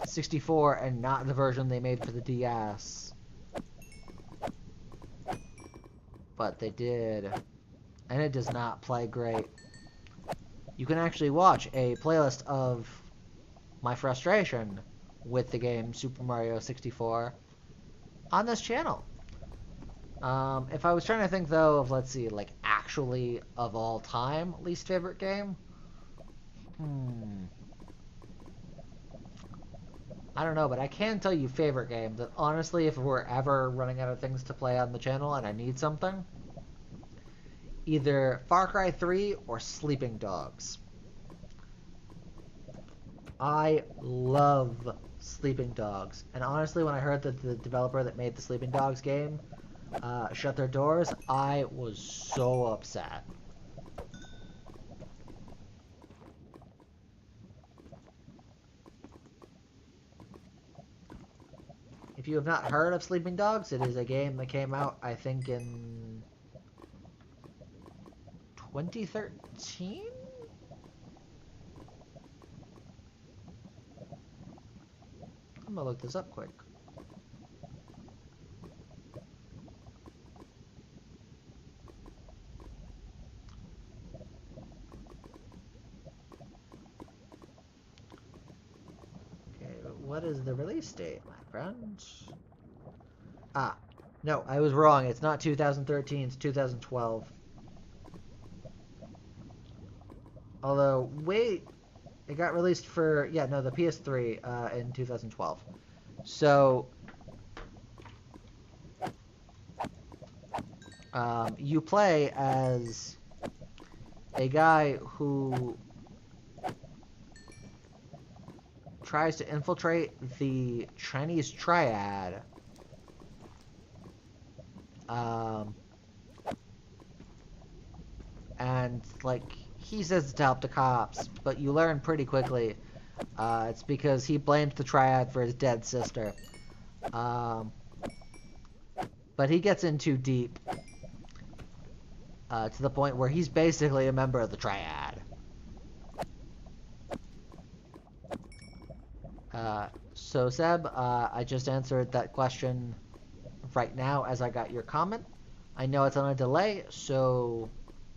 [SPEAKER 1] 64 and not the version they made for the DS. But they did, and it does not play great. You can actually watch a playlist of my frustration with the game Super Mario 64 on this channel. If I was trying to think, though, of, let's see, like, actually of all time least favorite game, I don't know, but I can tell you favorite game that, honestly, if we're ever running out of things to play on the channel and I need something, either Far Cry 3 or Sleeping Dogs. I love Sleeping Dogs, and honestly, when I heard that the developer that made the Sleeping Dogs game shut their doors, I was so upset. If you have not heard of Sleeping Dogs, it is a game that came out, I think, in 2013? I'm gonna look this up quick. Okay, what is the release date, my friend? Ah, no, I was wrong. It's not 2013, it's 2012. Although, wait, it got released for, yeah, no, the PS3 in 2012. So, you play as a guy who tries to infiltrate the Chinese triad. And, like, he says it's to help the cops, but you learn pretty quickly it's because he blames the triad for his dead sister. But he gets in too deep to the point where he's basically a member of the triad. So Seb, I just answered that question right now as I got your comment. I know it's on a delay, so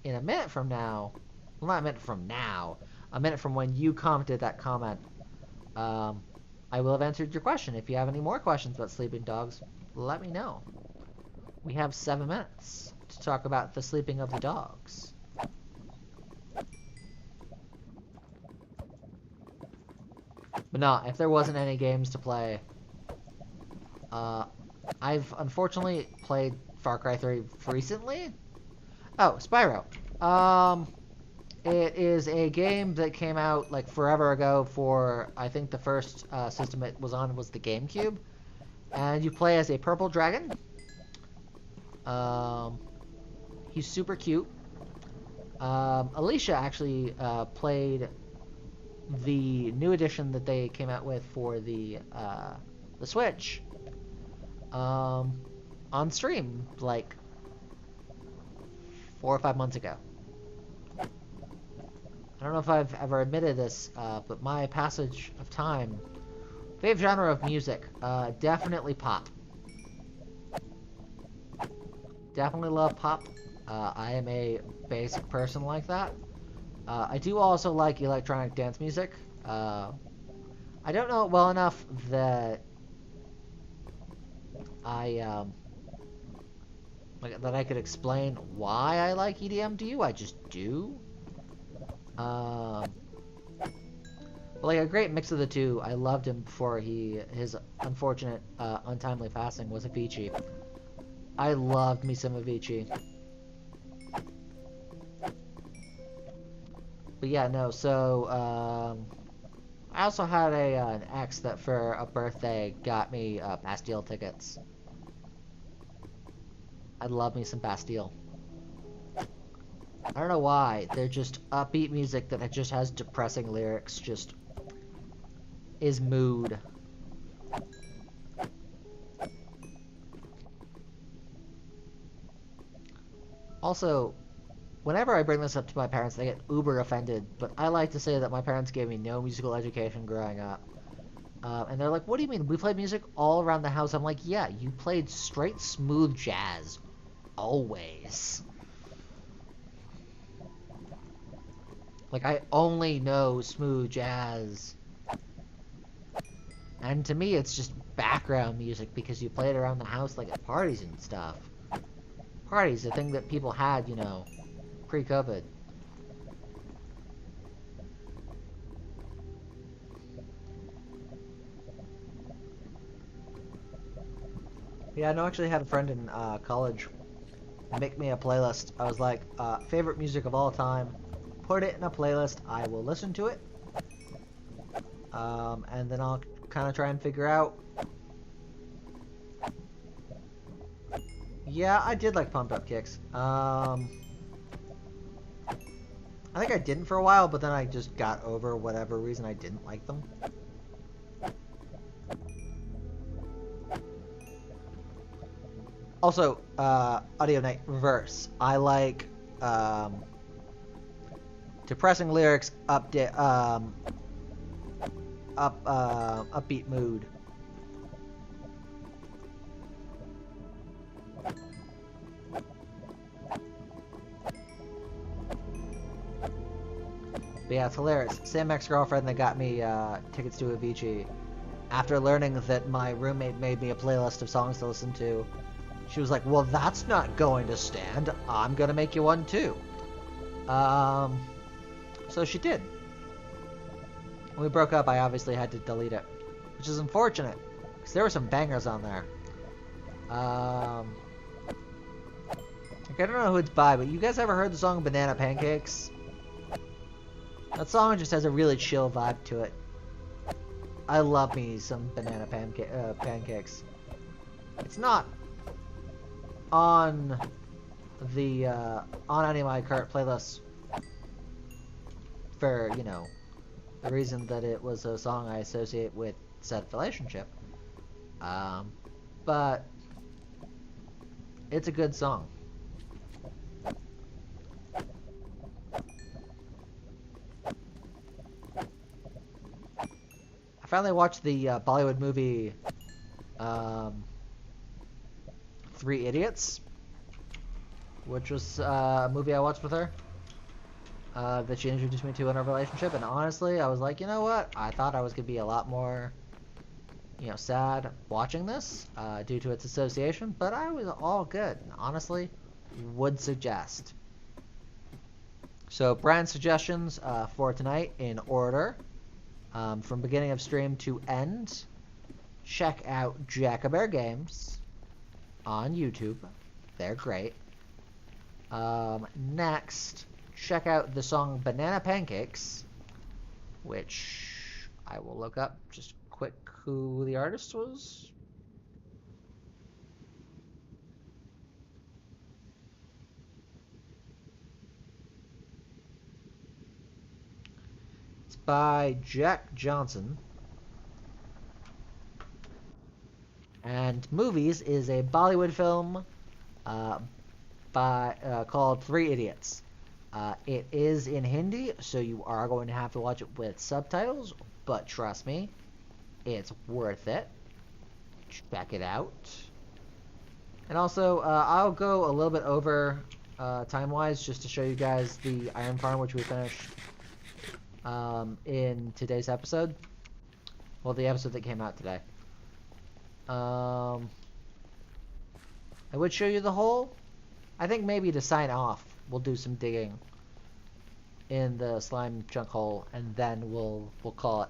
[SPEAKER 1] in a minute from now, well, not a minute from now, a minute from when you commented that comment, I will have answered your question. If you have any more questions about Sleeping Dogs, let me know. We have 7 minutes to talk about the sleeping of the dogs. But no, if there wasn't any games to play, I've unfortunately played Far Cry 3 recently. Oh, Spyro. It is a game that came out like forever ago for, I think the first system it was on was the GameCube. And you play as a purple dragon. He's super cute. Alicia actually played the new edition that they came out with for the Switch on stream like 4 or 5 months ago. I don't know if I've ever admitted this, but my passage of time, favorite genre of music, definitely pop. Definitely love pop. I am a basic person like that. I do also like electronic dance music. I don't know it well enough that that I could explain why I like EDM to you. I just do. But like a great mix of the two. I loved him before his unfortunate, untimely passing was Avicii. I loved me some Avicii. But yeah, no. So I also had an ex that for a birthday got me Bastille tickets. I love me some Bastille. I don't know why. They're just upbeat music that just has depressing lyrics. Just is mood. Also, whenever I bring this up to my parents, they get uber offended, but I like to say that my parents gave me no musical education growing up. And they're like, what do you mean? We played music all around the house. I'm like, yeah, you played straight smooth jazz. Always. Like, I only know smooth jazz. And to me, it's just background music because you play it around the house, like at parties and stuff. Parties, the thing that people had, you know, pre-COVID. Yeah, I know, actually had a friend in college make me a playlist. I was like, favorite music of all time. Put it in a playlist. I will listen to it. And then I'll kind of try and figure out. Yeah, I did like Pumped Up Kicks. I think I didn't for a while, but then I just got over whatever reason I didn't like them. Also, Audio Night Reverse. I like depressing lyrics, upbeat mood. But yeah, it's hilarious. Same ex-girlfriend that got me tickets to Avicii. After learning that my roommate made me a playlist of songs to listen to, she was like, well, that's not going to stand. I'm going to make you one too. So she did. When we broke up, I obviously had to delete it, which is unfortunate, because there were some bangers on there. Like, I don't know who it's by, but you guys ever heard the song Banana Pancakes? That song just has a really chill vibe to it. I love me some Banana Pancakes. It's not on the on any of my current playlists for, you know, the reason that it was a song I associate with said relationship. But it's a good song. I finally watched the Bollywood movie Three Idiots, which was a movie I watched with her that she introduced me to in our relationship. And honestly, I was like, you know what? I thought I was going to be a lot more, you know, sad watching this due to its association, but I was all good. And honestly, would suggest. So, brand suggestions for tonight in order. From beginning of stream to end, check out Jackabear Games on YouTube. They're great. Next, check out the song Banana Pancakes, which I will look up just quick who the artist was. It's by Jack Johnson. And Movies is a Bollywood film called Three Idiots. It is in Hindi, so you are going to have to watch it with subtitles, but trust me, it's worth it. Check it out. And also, I'll go a little bit over time-wise just to show you guys the Iron Farm, which we finished in today's episode. Well, the episode that came out today. I would show you the hole. I think maybe to sign off, we'll do some digging in the slime chunk hole, and then we'll call it.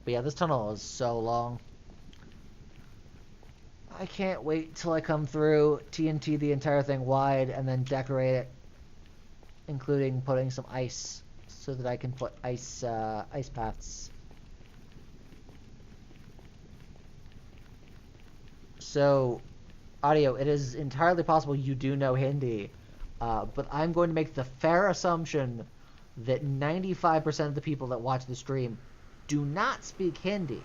[SPEAKER 1] But yeah, this tunnel is so long. I can't wait till I come through, TNT the entire thing wide, and then decorate it, including putting some ice, so that I can put ice paths. So, Audio, it is entirely possible you do know Hindi, but I'm going to make the fair assumption that 95% of the people that watch the stream do not speak Hindi.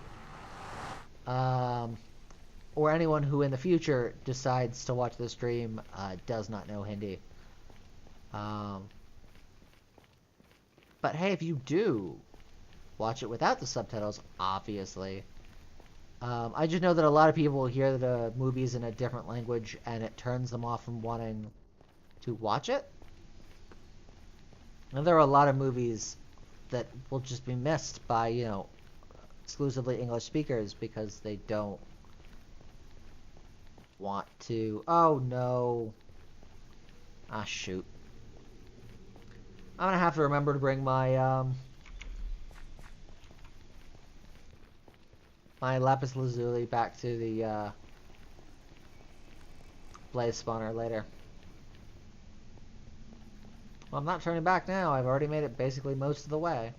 [SPEAKER 1] Or anyone who in the future decides to watch the stream does not know Hindi. But hey, if you do, watch it without the subtitles, obviously. I just know that a lot of people hear the movies in a different language and it turns them off from wanting to watch it. And there are a lot of movies that will just be missed by, you know, exclusively English speakers because they don't want to... Oh, no. Ah, shoot. I'm gonna have to remember to bring my, my lapis lazuli back to the, blaze spawner later. Well, I'm not turning back now. I've already made it basically most of the way.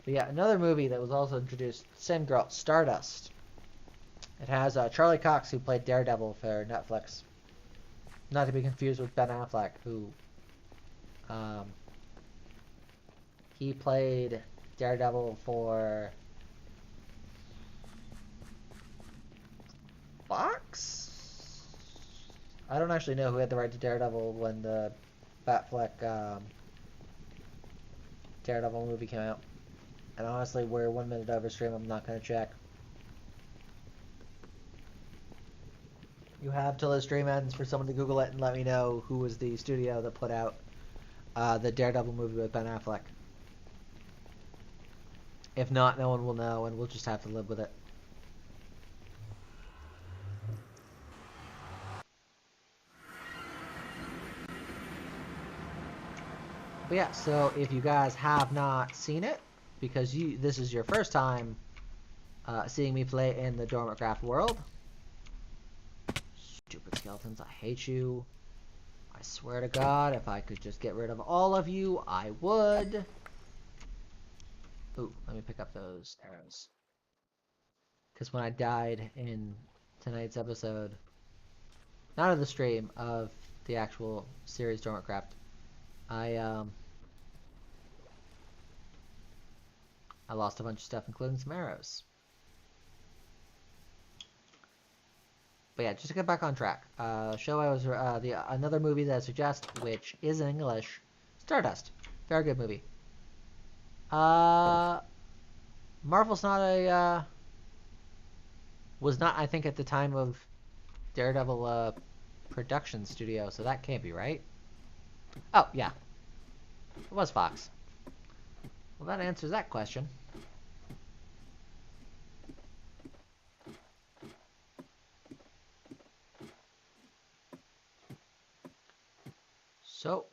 [SPEAKER 1] But yeah, another movie that was also introduced, same girl, Stardust. It has Charlie Cox, who played Daredevil for Netflix. Not to be confused with Ben Affleck, who he played Daredevil for Fox? I don't actually know who had the right to Daredevil when the Batfleck Daredevil movie came out. And honestly, we're 1 minute over stream, I'm not going to check. You have till the stream ends for someone to Google it and let me know who was the studio that put out the Daredevil movie with Ben Affleck. If not, no one will know, and we'll just have to live with it. But yeah, so if you guys have not seen it, because this is your first time seeing me play in the DormantCraft world. Stupid skeletons, I hate you. I swear to God, if I could just get rid of all of you, I would. Ooh, let me pick up those arrows. Because when I died in tonight's episode, not of the stream, of the actual series DormantCraft, I lost a bunch of stuff, including some arrows. But yeah, just to get back on track. Show I was another movie that I suggest, which is in English, Stardust. Very good movie. Marvel's not a was not, I think, at the time of Daredevil production studio, so that can't be right. Oh yeah, it was Fox. Well, that answers that question. So,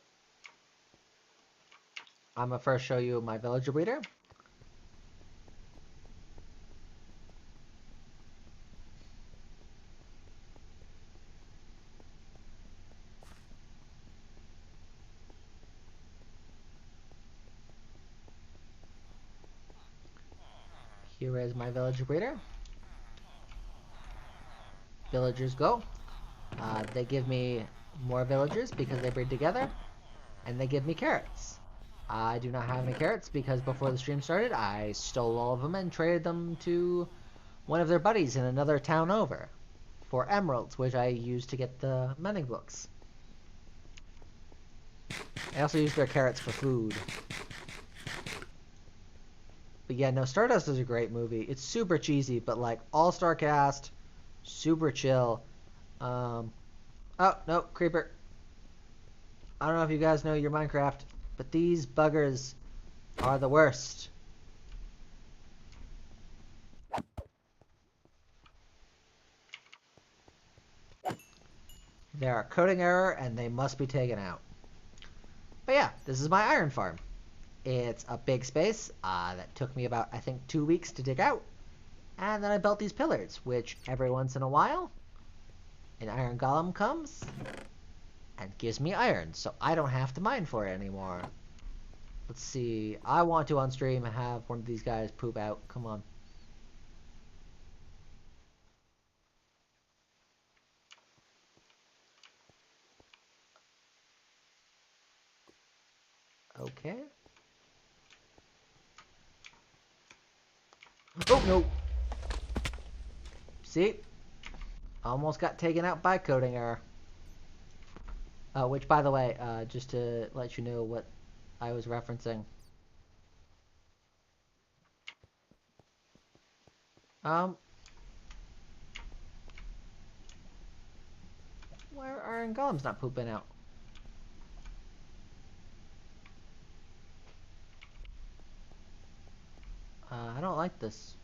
[SPEAKER 1] I'm gonna first show you my villager breeder. Here is my village breeder. Villagers go. They give me more villagers because they breed together, and they give me carrots. I do not have any carrots because before the stream started, I stole all of them and traded them to one of their buddies in another town over for emeralds, which I used to get the mending books. I also use their carrots for food. But yeah, no, Stardust is a great movie. It's super cheesy, but like all-star cast, super chill. Oh, no, creeper. I don't know if you guys know your Minecraft, but these buggers are the worst. They are a coding error, and they must be taken out. But yeah, this is my iron farm. It's a big space that took me about, I think, 2 weeks to dig out. And then I built these pillars, which every once in a while, an iron golem comes and gives me iron, so I don't have to mine for it anymore. Let's see. I want to on stream have one of these guys poop out. Come on. Okay. Oh, no. See? Almost got taken out by coding error. Which, by the way, just to let you know what I was referencing. Why are iron golems not pooping out? I don't like this.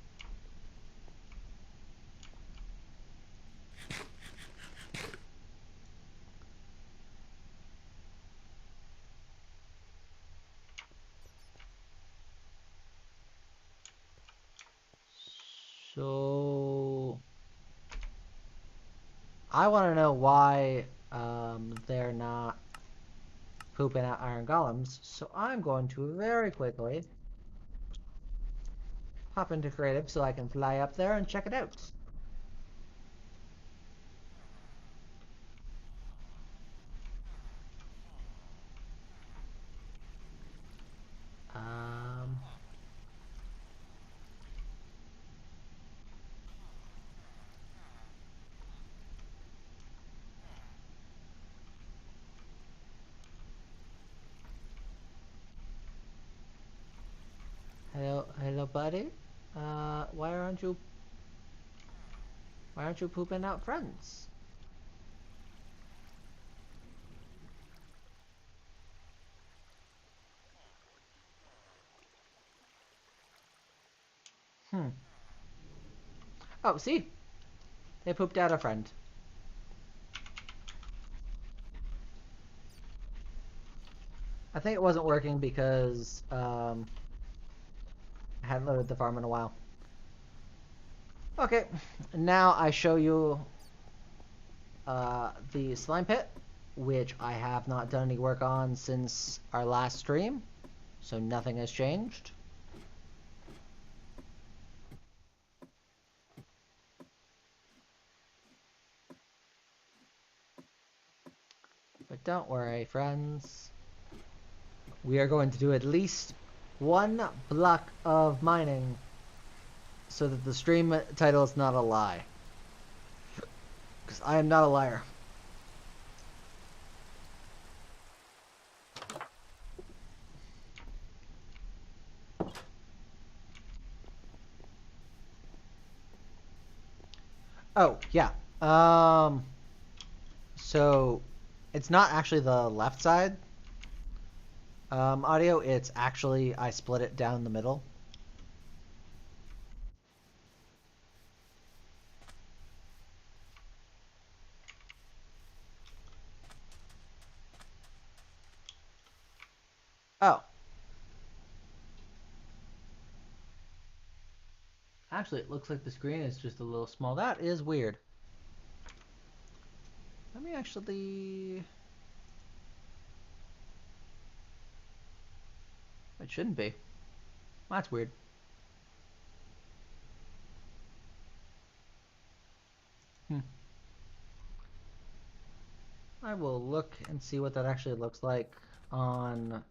[SPEAKER 1] So I want to know why they're not pooping out iron golems. So I'm going to very quickly hop into creative so I can fly up there and check it out. Um, hello, buddy. Why aren't you pooping out friends? Hmm. Oh, see, they pooped out a friend. I think it wasn't working because I hadn't loaded the farm in a while. Okay, now I show you the slime pit, which I have not done any work on since our last stream, so nothing has changed. But don't worry, friends. We are going to do at least one block of mining so that the stream title is not a lie. Because I am not a liar. Oh, yeah. So it's not actually the left side audio. It's actually, I split it down the middle. Oh. Actually, it looks like the screen is just a little small. That is weird. Let me actually... It shouldn't be. That's weird. I will look and see what that actually looks like on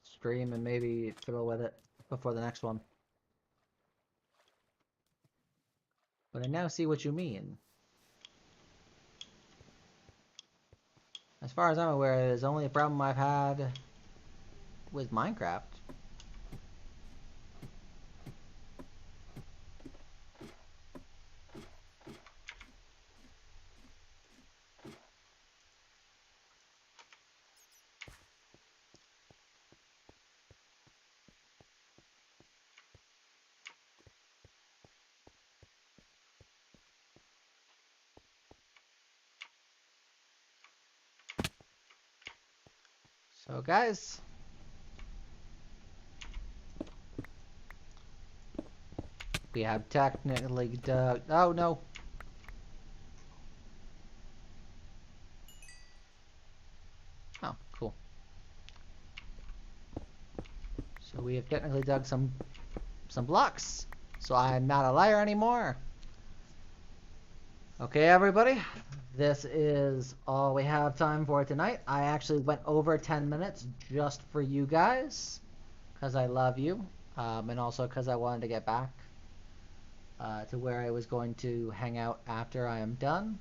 [SPEAKER 1] stream and maybe fiddle with it before the next one. But I now see what you mean. As far as I'm aware, it is only a problem I've had with Minecraft. So guys, we have technically dug. Oh no. Oh, cool. So we have technically dug some blocks. So I'm not a liar anymore. Okay, everybody. This is all we have time for tonight. I actually went over 10 minutes just for you guys, because I love you, and also because I wanted to get back to where I was going to hang out after I am done.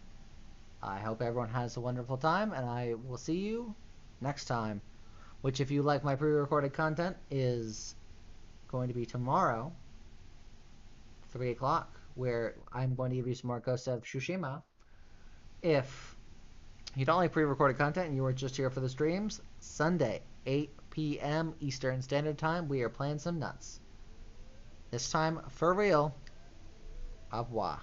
[SPEAKER 1] I hope everyone has a wonderful time, and I will see you next time, which, if you like my pre-recorded content, is going to be tomorrow, 3 o'clock, where I'm going to give you some more Ghost of Tsushima. If you don't like pre-recorded content and you were just here for the streams, Sunday, 8 p.m. Eastern Standard Time, we are playing some nuts. This time, for real. Au revoir.